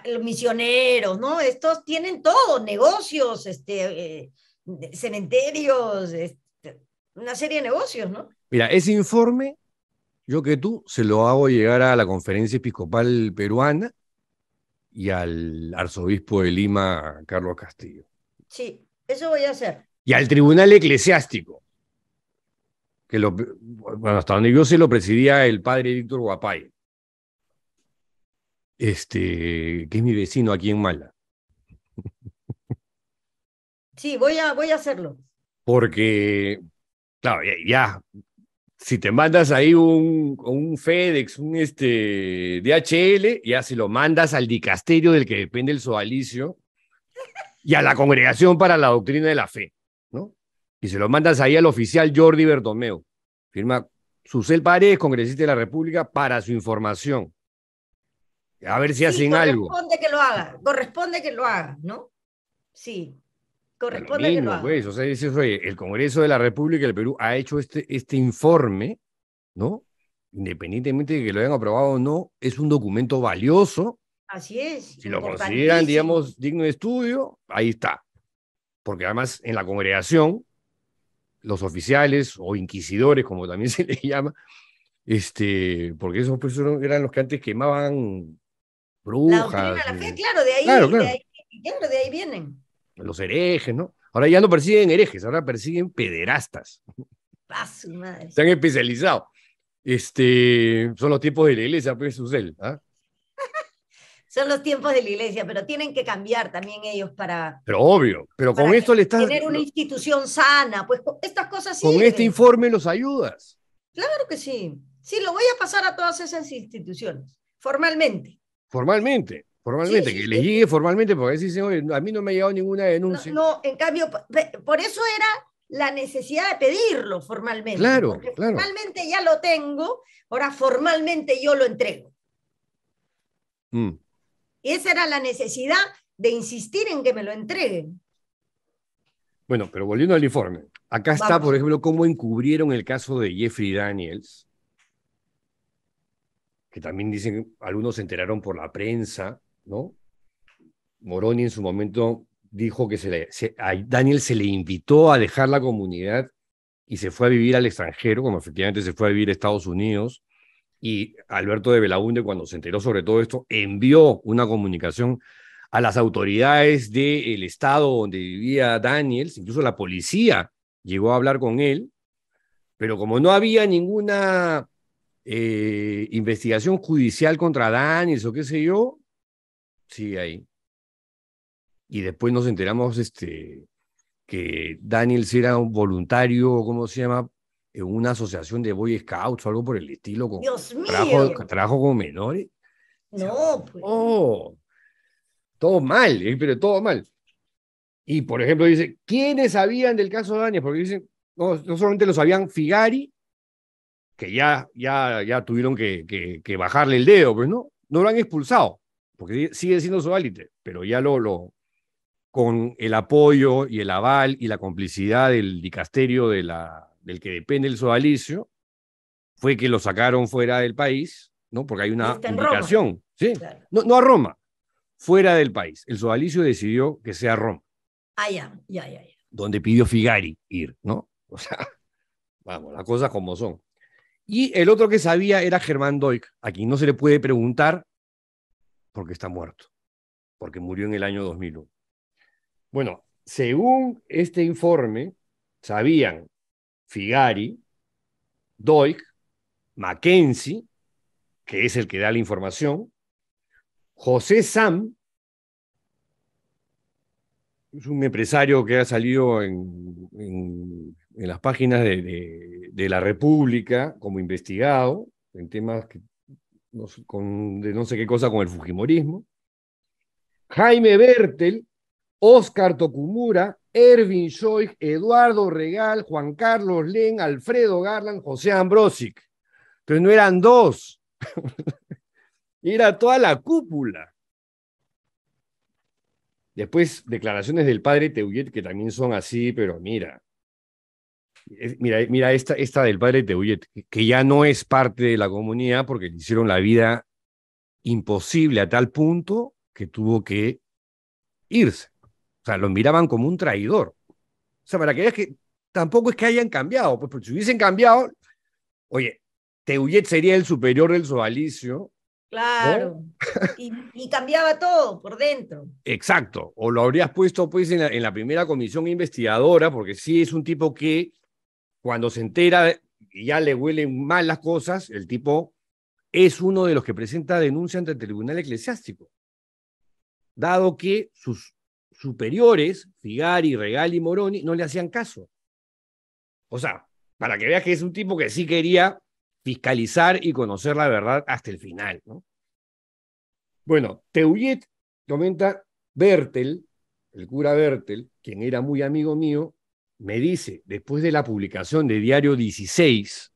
los misioneros, ¿no? Estos tienen todo, negocios, cementerios, una serie de negocios, ¿no? Mira, ese informe, yo que tú, se lo hago llegar a la Conferencia Episcopal Peruana y al arzobispo de Lima, Carlos Castillo. Sí, eso voy a hacer. Y al Tribunal Eclesiástico, que bueno, hasta donde yo sé lo presidía el padre Víctor Guapay, que es mi vecino aquí en Mala. Sí, voy a hacerlo. Porque, claro, ya, si te mandas ahí un FedEx, un DHL, ya si lo mandas al dicasterio del que depende el sodalicio y a la Congregación para la Doctrina de la Fe, ¿no? Y se lo mandas ahí al oficial Jordi Bertomeu. Firma Susel Paredes, congresista de la República, para su información. A ver si Sí, hacen algo. corresponde que lo haga, ¿no? Sí, Lo corresponde que lo mismo, haga. pues, o sea, el Congreso de la República del Perú ha hecho este informe, ¿no? Independientemente de que lo hayan aprobado o no, es un documento valioso. Así es, Si lo consideran, importantísimo. digamos, digno de estudio, ahí está. Porque además en la congregación, los oficiales o inquisidores, como también se les llama, porque esos pues eran los que antes quemaban La doctrina brujas, de la fe, claro, de ahí, claro, de claro, ahí, claro, de ahí vienen. los herejes, ¿no? Ahora ya no persiguen herejes, ahora persiguen pederastas. ¡Ah, su madre! Se han especializado. Son los tiempos de la iglesia, pues, Susel, ¿ah? Son los tiempos de la iglesia, pero tienen que cambiar también ellos Pero obvio, pero con para esto le estás, tener una institución sana. Pues estas cosas con este sirven. informe los ayudas. Claro que sí. Sí, lo voy a pasar a todas esas instituciones, formalmente. Formalmente, Sí, que sí, les sí. llegue formalmente, porque así dicen, oye, a mí no me ha llegado ninguna No, denuncia. no, en cambio, por eso era la necesidad de pedirlo formalmente, Claro, porque claro. formalmente ya lo tengo, ahora formalmente yo lo entrego. Mm. Y esa era la necesidad de insistir en que me lo entreguen. Bueno, pero volviendo al informe, acá está, Vamos. por ejemplo, cómo encubrieron el caso de Jeffrey Daniels, que también dicen, algunos se enteraron por la prensa, ¿no? Moroni en su momento dijo que a Daniel se le invitó a dejar la comunidad y se fue a vivir al extranjero, como efectivamente se fue a vivir a Estados Unidos, y Alberto de Belaúnde, cuando se enteró sobre todo esto, envió una comunicación a las autoridades del estado donde vivía Daniels, incluso la policía llegó a hablar con él, pero como no había ninguna investigación judicial contra Daniels o qué sé yo, sigue ahí. Y después nos enteramos que Daniels era un voluntario, ¿cómo se llama? En una asociación de Boy Scouts o algo por el estilo. Dios mío. Trabajo con menores. No, pues. Oh, todo mal, pero todo mal. Y, por ejemplo, dice, ¿quiénes sabían del caso de Daniels? Porque dicen, no solamente lo sabían Figari, que ya tuvieron que bajarle el dedo, pues no lo han expulsado, porque sigue siendo su élite, pero ya con el apoyo y el aval y la complicidad del dicasterio del que depende el sodalicio, fue que lo sacaron fuera del país, ¿no? Porque hay una Está en indicación, Roma. ¿sí? Claro. No a Roma, fuera del país. El sodalicio decidió que sea Roma, Ah, ya. donde pidió Figari ir, ¿no? O sea, vamos, las cosas como son. Y el otro que sabía era Germán Doig, a quien no se le puede preguntar porque está muerto, porque murió en el año 2001. Bueno, según este informe, sabían Figari, Doig, Mackenzie, que es el que da la información, José Sam, es un empresario que ha salido en las páginas de la República como investigado en temas de no sé qué cosa con el fujimorismo, Jaime Bertel, Óscar Tokumura, Erwin Schoig, Eduardo Regal, Juan Carlos Len, Alfredo Garland, José Ambrosic. Entonces no eran dos, era toda la cúpula. Después, declaraciones del padre Teullet que también son así, pero mira esta del padre Teullet, que ya no es parte de la comunidad porque le hicieron la vida imposible a tal punto que tuvo que irse. O sea, lo miraban como un traidor. O sea, para que veas que tampoco es que hayan cambiado, pues porque si hubiesen cambiado, oye, Teullet sería el superior del sodalicio. Claro. ¿No? Y cambiaba todo por dentro. Exacto. O lo habrías puesto pues en la primera comisión investigadora, porque sí es un tipo que cuando se entera y ya le huelen mal las cosas, el tipo es uno de los que presenta denuncia ante el Tribunal Eclesiástico. Dado que sus superiores, Figari, Regal y Moroni, no le hacían caso. O sea, para que veas que es un tipo que sí quería fiscalizar y conocer la verdad hasta el final, ¿no? Bueno, Teullet comenta, Bertel, el cura Bertel, quien era muy amigo mío, me dice, después de la publicación de Diario 16,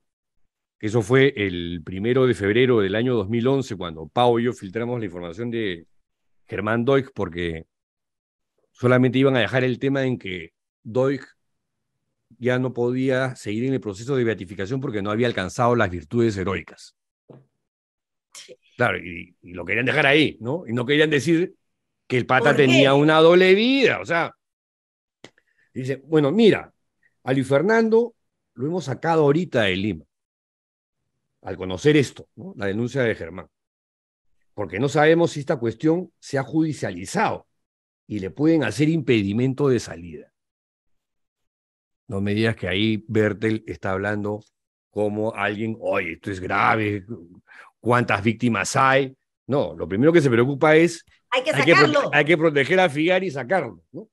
que eso fue el 1 de febrero del año 2011, cuando Pau y yo filtramos la información de Germán Doig, porque solamente iban a dejar el tema en que Doig ya no podía seguir en el proceso de beatificación porque no había alcanzado las virtudes heroicas. Claro, y lo querían dejar ahí, ¿no? Y no querían decir que el pata tenía una doble vida. O sea, dice, bueno, mira, A Luis Fernando lo hemos sacado ahorita de Lima, al conocer esto, ¿no? La denuncia de Germán, porque no sabemos si esta cuestión se ha judicializado y le pueden hacer impedimento de salida. No me digas que ahí Bertel está hablando como alguien, oye, esto es grave, ¿cuántas víctimas hay? No, lo primero que se preocupa es Hay que sacarlo. hay que proteger a Figari y sacarlo, ¿no?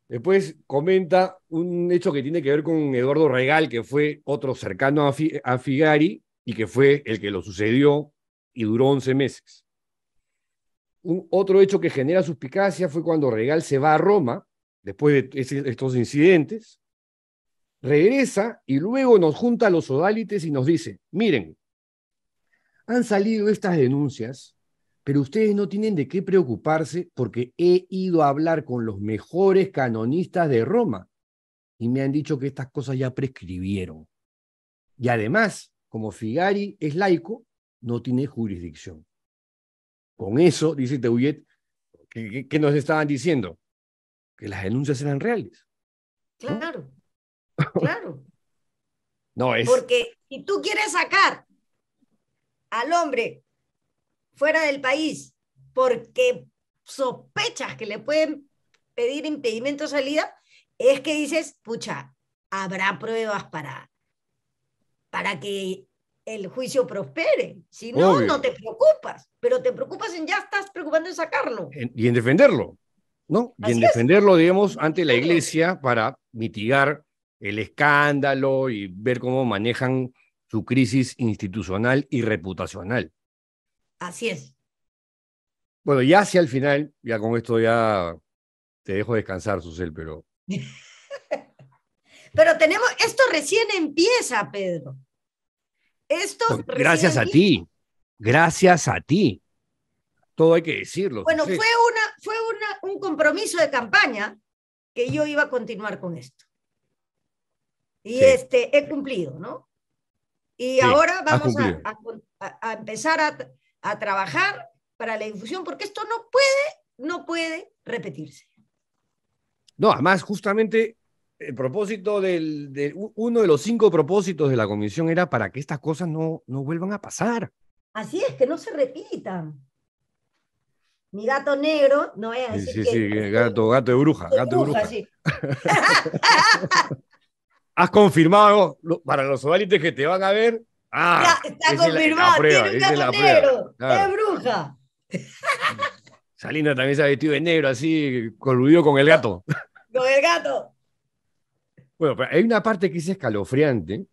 Después comenta un hecho que tiene que ver con Eduardo Regal, que fue otro cercano a Figari y que fue el que lo sucedió y duró 11 meses. Otro hecho que genera suspicacia fue cuando Regal se va a Roma, después de estos incidentes, regresa y luego nos junta a los odálites y nos dice, miren, han salido estas denuncias, pero ustedes no tienen de qué preocuparse porque he ido a hablar con los mejores canonistas de Roma y me han dicho que estas cosas ya prescribieron. Y además, como Figari es laico, no tiene jurisdicción. Con eso, dice Teullet, ¿qué nos estaban diciendo? Que las denuncias eran reales. Claro, claro. No, es... Porque si tú quieres sacar al hombre fuera del país porque sospechas que le pueden pedir impedimento de salida, es que dices, pucha, habrá pruebas para que el juicio prospere. Si no, Obvio. no te preocupas, pero te preocupas en ya estás preocupando en sacarlo. Y en defenderlo, ¿no? Y Así en es. defenderlo, digamos, ante la iglesia para mitigar el escándalo y ver cómo manejan su crisis institucional y reputacional. Así es. Bueno, ya hacia el final, ya con esto ya te dejo descansar, Susel, pero... Pero esto recién empieza, Pedro. Esto Gracias a ti, gracias a ti. Todo hay que decirlo. Bueno, Susel. fue un compromiso de campaña que yo iba a continuar con esto. Y Sí. he cumplido, ¿no? Y Sí, ahora has vamos cumplido. a empezar a trabajar para la difusión, porque esto no puede repetirse. No, además, justamente el propósito uno de los 5 propósitos de la comisión era para que estas cosas no vuelvan a pasar. Así es, que no se repitan. Mi gato negro, no voy a decir Sí, gato de bruja, gato de bruja. Sí. Has confirmado para los odálites que te van a ver. Ya, está esa es confirmado, prueba, tiene un esa es gato la prueba. negro, Claro. es bruja. Salina también se ha vestido de negro, así, coludido con el gato. Con el gato. Bueno, pero hay una parte que es escalofriante,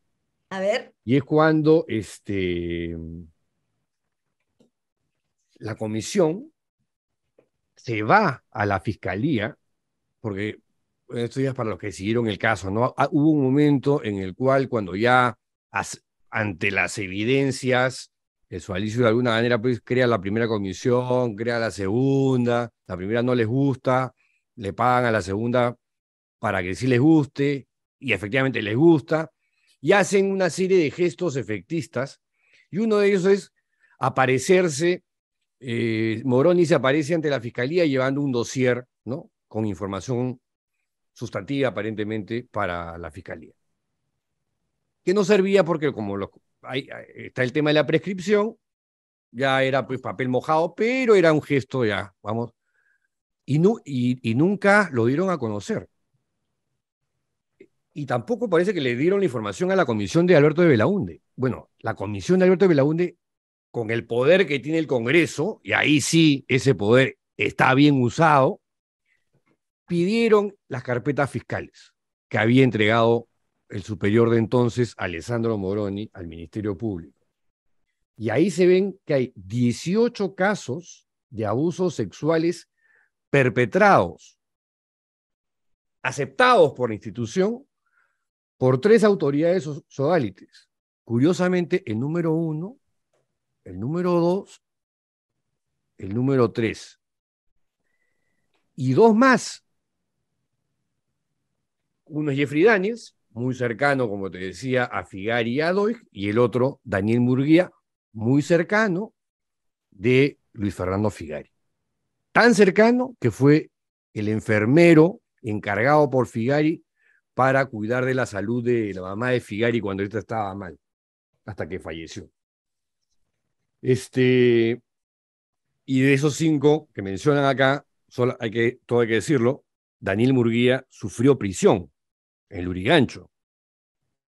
A ver. y es cuando la comisión se va a la fiscalía, porque esto ya es para los que siguieron el caso, ¿no? Hubo un momento en el cual, cuando ya ante las evidencias, el Sualicio de alguna manera pues crea la primera comisión, crea la segunda, la primera no les gusta, le pagan a la segunda para que sí les guste, y efectivamente les gusta, y hacen una serie de gestos efectistas, y uno de ellos es aparecerse, Moroni se aparece ante la fiscalía llevando un dossier, ¿no? Con información sustantiva aparentemente para la fiscalía, que no servía porque como ahí está el tema de la prescripción, ya era pues papel mojado, pero era un gesto ya, vamos, y nunca lo dieron a conocer. Y tampoco parece que le dieron la información a la comisión de Alberto de Belaúnde. Bueno, la comisión de Alberto de Belaúnde, con el poder que tiene el Congreso, y ahí sí ese poder está bien usado, pidieron las carpetas fiscales que había entregado el superior de entonces, Alessandro Moroni, al Ministerio Público. Y ahí se ven que hay 18 casos de abusos sexuales perpetrados, aceptados por la institución, por 3 autoridades sodalites. Curiosamente, el número 1, el número 2, el número 3. Y 2 más. Uno es Jeffrey Daniels, muy cercano, como te decía, a Figari y a Doig, y el otro, Daniel Murguía, muy cercano de Luis Fernando Figari. Tan cercano que fue el enfermero encargado por Figari para cuidar de la salud de la mamá de Figari cuando esta estaba mal, hasta que falleció. Y de esos 5 que mencionan acá, todo hay que decirlo, Daniel Murguía sufrió prisión en Lurigancho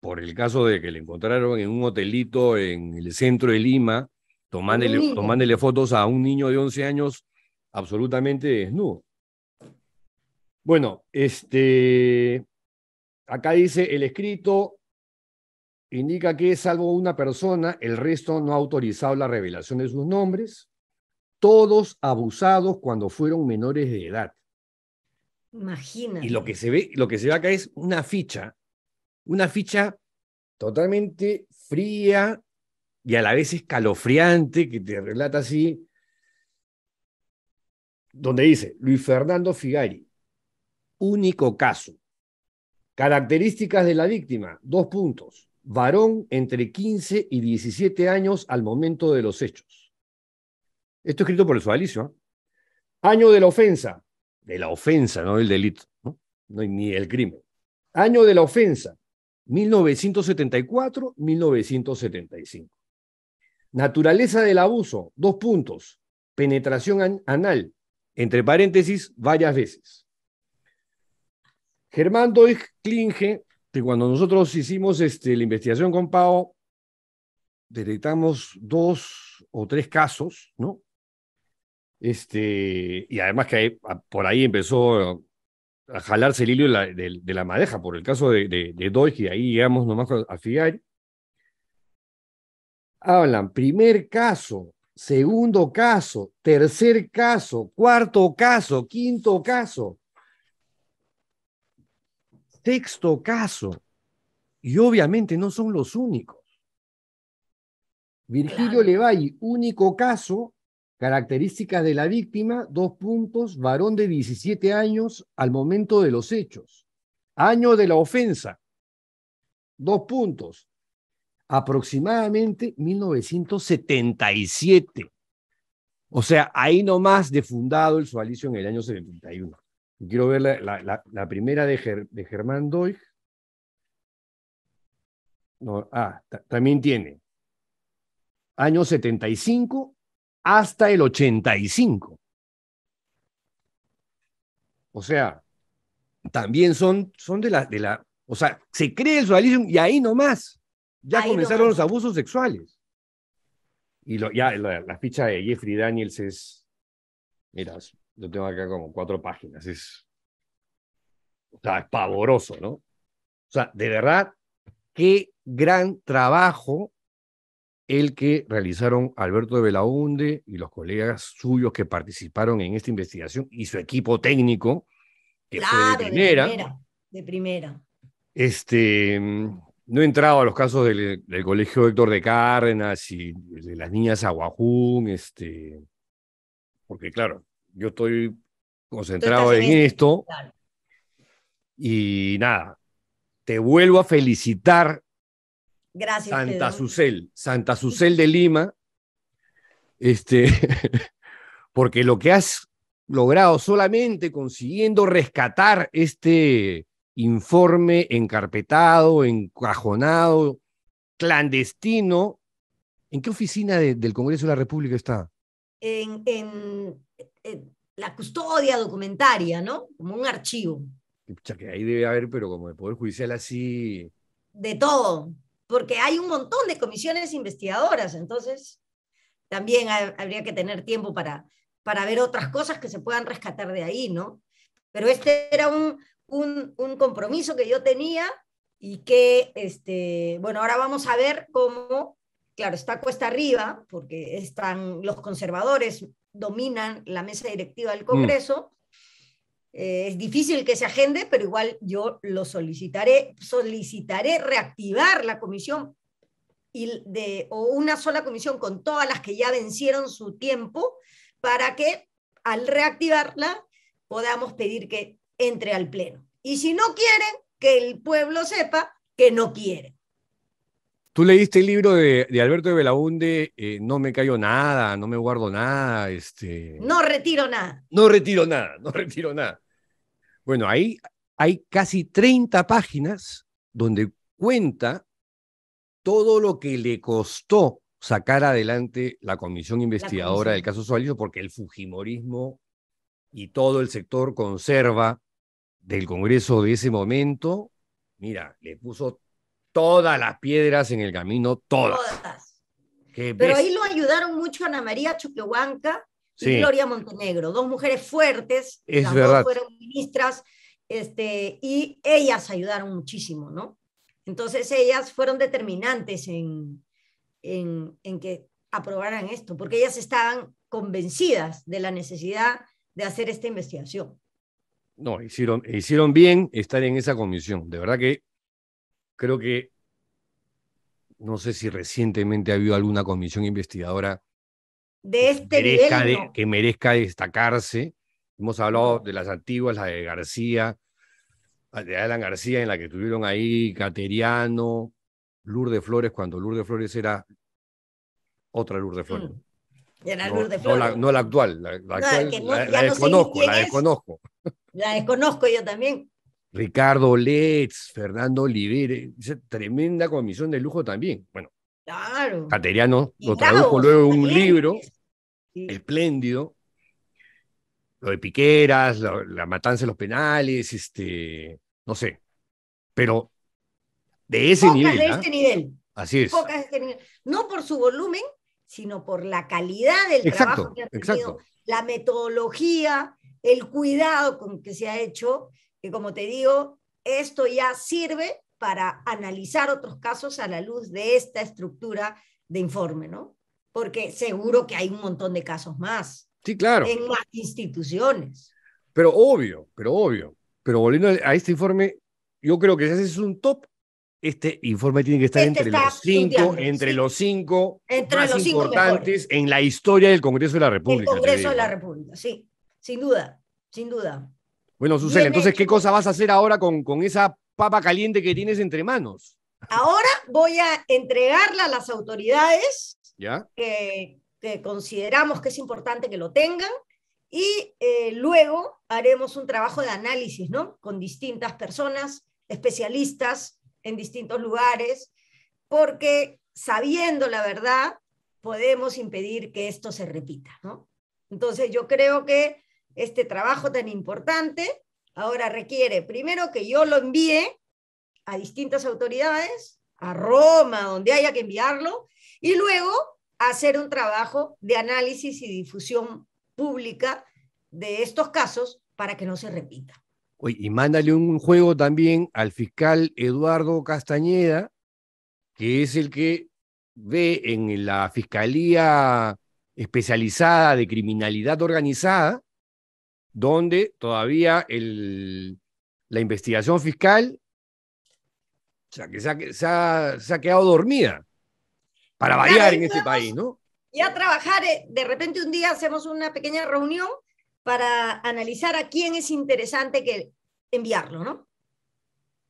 por el caso de que le encontraron en un hotelito en el centro de Lima, tomándole fotos a un niño de 11 años absolutamente desnudo. Bueno, acá dice, el escrito indica que, salvo una persona, el resto no ha autorizado la revelación de sus nombres, todos abusados cuando fueron menores de edad. Imagínate. Y lo que se ve acá es una ficha totalmente fría y a la vez escalofriante, que te relata así, donde dice, Luis Fernando Figari, único caso. Características de la víctima, 2 puntos. Varón entre 15 y 17 años al momento de los hechos. Esto escrito por el sodalicio, ¿eh? Año de la ofensa, no del delito, ¿no? No, ni el crimen. Año de la ofensa, 1974-1975. Naturaleza del abuso, 2 puntos. Penetración anal, entre paréntesis, varias veces. Germán Doig Klinge, que cuando nosotros hicimos la investigación con Pau, detectamos 2 o 3 casos, ¿no? Y además que por ahí empezó a jalarse el hilo de la madeja por el caso de Doig, y ahí llegamos nomás a Figari. Hablan primer caso, segundo caso, tercer caso, cuarto caso, quinto caso, sexto caso, y obviamente no son los únicos. Virgilio Levalli, único caso, características de la víctima, 2 puntos, varón de 17 años al momento de los hechos. Año de la ofensa, 2 puntos, aproximadamente 1977. O sea, ahí nomás de fundado el sodalicio en el año 71. Quiero ver la primera de Germán Doig. No, también tiene año 75 hasta el 85. O sea, también son de la... O sea, se cree el sodalicio y ahí nomás. Ya ahí comenzaron nomás los abusos sexuales. Y la ficha de Jeffrey Daniels es... Mira, yo tengo acá como 4 páginas. Es pavoroso, ¿no? O sea, de verdad, qué gran trabajo el que realizaron Alberto de Belaunde y los colegas suyos que participaron en esta investigación y su equipo técnico, que fue de primera. De primera. No he entrado a los casos del colegio Héctor de Cárdenas y de las niñas Aguajún, porque claro, yo estoy concentrado en esto. Claro. Y nada, te vuelvo a felicitar. Gracias, Santa Susel de Lima, porque lo que has logrado solamente consiguiendo rescatar este informe encarpetado, encajonado, clandestino. ¿En qué oficina del Congreso de la República está? En la custodia documentaria, ¿no? Como un archivo. Que ahí debe haber, pero como el Poder Judicial así... De todo, porque hay un montón de comisiones investigadoras, entonces también habría que tener tiempo para ver otras cosas que se puedan rescatar de ahí, ¿no? Pero este era un compromiso que yo tenía y que, bueno, ahora vamos a ver cómo, claro, está cuesta arriba, porque los conservadores dominan la mesa directiva del Congreso. Es difícil que se agende, pero igual yo lo solicitaré reactivar la comisión o una sola comisión con todas las que ya vencieron su tiempo, para que al reactivarla podamos pedir que entre al pleno. Y si no quieren, que el pueblo sepa que no quieren. Tú leíste el libro de Alberto de Belaunde, No me callo nada, no me guardo nada. No retiro nada. No retiro nada. Bueno, ahí hay casi 30 páginas donde cuenta todo lo que le costó sacar adelante la comisión investigadora del caso Sovalillo, porque el fujimorismo y todo el sector conserva del Congreso de ese momento, mira, le puso todas las piedras en el camino, todas. Pero ahí lo ayudaron mucho Ana María Choquehuanca y Sí. Gloria Montenegro, dos mujeres fuertes, Es las verdad. dos fueron ministras, y ellas ayudaron muchísimo, ¿no? Entonces ellas fueron determinantes en que aprobaran esto, porque ellas estaban convencidas de la necesidad de hacer esta investigación. No, hicieron bien estar en esa comisión. De verdad que creo que, no sé si recientemente ha habido alguna comisión investigadora De este nivel, no. que merezca destacarse. Hemos hablado de las antiguas, la de García, de Alan García, en la que estuvieron ahí Cateriano, Lourdes Flores, cuando Lourdes Flores era otra Lourdes Flores. Era No, Lourdes no Flores. no la actual, la actual que no- la ya no sé ni desconozco, quién la es. desconozco. La desconozco yo también. Ricardo Letts, Fernando Olivere, esa tremenda comisión de lujo también. Bueno, Claro. Cateriano Y lo tradujo bravos, luego en un valientes. libro Sí. espléndido, lo de Piqueras, la matanza de los penales, no sé, pero de ese Pocas nivel, de ¿ah? este nivel. Así es. Pocas de este nivel. No por su volumen, sino por la calidad del Exacto, trabajo que ha tenido, exacto. la metodología, el cuidado con que se ha hecho, que como te digo, esto ya sirve para analizar otros casos a la luz de esta estructura de informe, ¿no? Porque seguro que hay un montón de casos más Sí, claro, en más instituciones. pero obvio. Pero volviendo a este informe, yo creo que si haces un top, este informe tiene que estar Este entre está los cinco, punteando, entre sí. los cinco Entre más los 5 importantes en la historia del Congreso de la El República. te Congreso de digo. la República, sí, sin duda, sin duda. Bueno, Susana, Bien entonces, ¿qué hecho. cosa vas a hacer ahora con esa papa caliente que tienes entre manos? Ahora voy a entregarla a las autoridades ¿Ya? que consideramos que es importante que lo tengan y luego haremos un trabajo de análisis, ¿no? Con distintas personas, especialistas en distintos lugares, porque sabiendo la verdad podemos impedir que esto se repita, ¿no? Entonces yo creo que este trabajo tan importante ahora requiere primero que yo lo envíe a distintas autoridades, a Roma, donde haya que enviarlo, y luego hacer un trabajo de análisis y difusión pública de estos casos para que no se repita. Oye, y mándale un juego también al fiscal Eduardo Castañeda, que es el que ve en la Fiscalía Especializada de Criminalidad Organizada, donde todavía la investigación fiscal, o sea, que se ha quedado dormida, para Claro, variar ahí en este podemos país, ¿no? ya trabajar, de repente un día hacemos una pequeña reunión para analizar a quién es interesante que enviarlo, ¿no?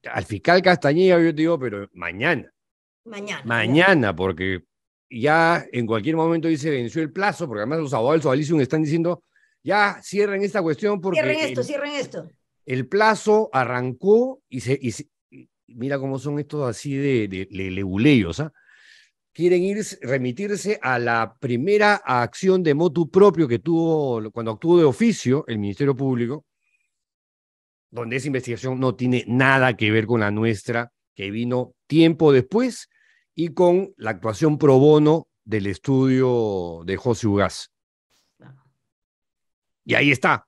Al fiscal Castañeda, yo te digo, pero mañana. Mañana. Mañana, porque ya en cualquier momento dice venció el plazo, porque además los abogados del Sodalicium están diciendo ya cierren esta cuestión porque Cierren esto. el plazo arrancó y mira cómo son estos así de leguleyos, ¿ah? Quieren remitirse a la primera acción de motu propio que tuvo cuando actuó de oficio el Ministerio Público, donde esa investigación no tiene nada que ver con la nuestra, que vino tiempo después, y con la actuación pro bono del estudio de José Ugaz. Y ahí está.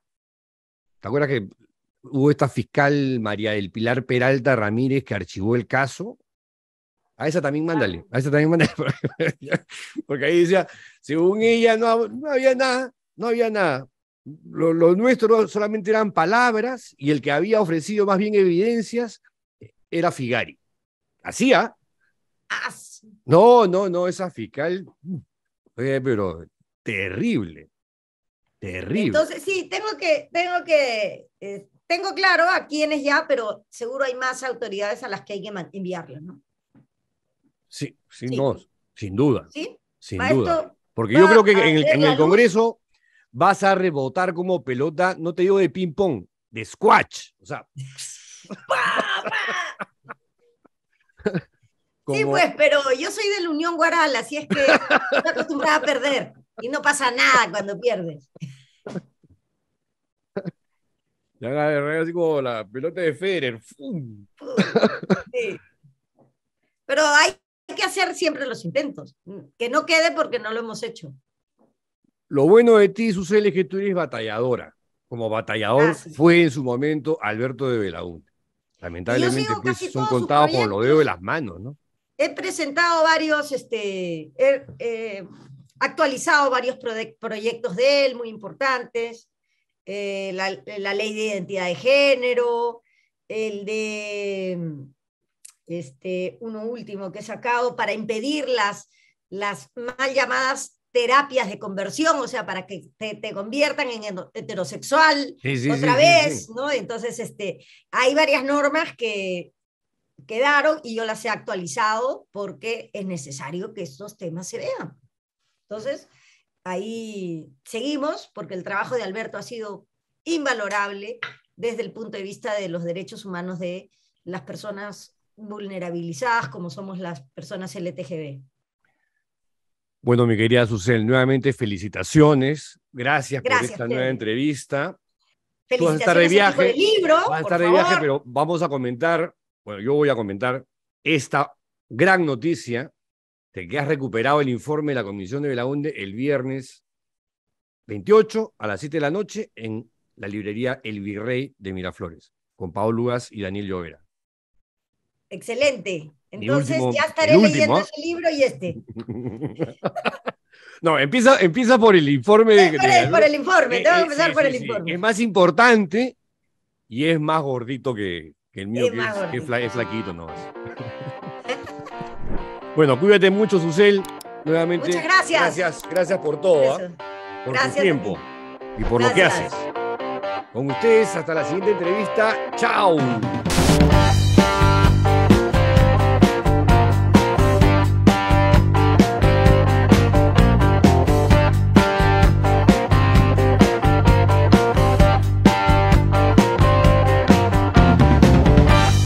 ¿Te acuerdas que hubo esta fiscal María del Pilar Peralta Ramírez que archivó el caso? A esa también mándale, porque ahí decía, según ella no había nada. Lo nuestro solamente eran palabras y el que había ofrecido más bien evidencias era Figari. ¿Así, ah? No, esa fiscal, pero terrible. Entonces, sí, tengo claro a quiénes ya, pero seguro hay más autoridades a las que hay que enviarlas, ¿no? Sí, no, sin duda. ¿Sí? Sin duda. Porque yo creo que en el Congreso vas a rebotar como pelota, no te digo de ping-pong, de squash. O sea, ¡Pa, pa! Sí, Como- pues, pero yo soy de la Unión Guaral, así es que estoy acostumbrada a perder. Y no pasa nada cuando pierdes. Ya agarré así como la pelota de Federer. ¡Fum! Sí. Pero hay que hacer siempre los intentos. Que no quede porque no lo hemos hecho. Lo bueno de ti, Susel, es que tú eres batalladora. Como batallador Ah, sí. fue en su momento Alberto de Belaúnde. Y yo Lamentablemente, sigo pues, casi son todos sus contados con los dedos de proyectos. las manos, ¿no? He presentado varios, actualizado varios proyectos de él muy importantes. La ley de identidad de género, el de uno último que he sacado para impedir las mal llamadas terapias de conversión, o sea, para que te conviertan en heterosexual Sí, otra sí, vez, sí. ¿no? Entonces, hay varias normas que quedaron y yo las he actualizado porque es necesario que estos temas se vean. Entonces, ahí seguimos porque el trabajo de Alberto ha sido invalorable desde el punto de vista de los derechos humanos de las personas vulnerabilizadas como somos las personas LTGB. Bueno, mi querida Susel, nuevamente felicitaciones. Gracias por Gracias, esta nueva Terry. entrevista. Tú vas a estar de Felicitaciones a ti por el viaje. libro, Vas a por estar de viaje, favor. pero vamos a comentar, bueno, yo voy a comentar esta gran noticia de que has recuperado el informe de la Comisión de Belaúnde el viernes 28 a las 7 de la noche en la librería El Virrey de Miraflores, con Paolo Lugas y Daniel Llovera. Excelente. Mi Entonces último- ya el estaré último, leyendo ¿ah? ese libro y No, empieza por el informe por el informe, tengo que empezar sí, por sí, el sí. informe. Es más importante y es más gordito que el mío, Es que más gordito. es flaquito nomás. Bueno, cuídate mucho, Susel. Nuevamente. Muchas gracias. Gracias por todo, Eso. por Gracias tu a tiempo ti. y por lo que Gracias. haces. Con ustedes, hasta la siguiente entrevista. ¡Chao!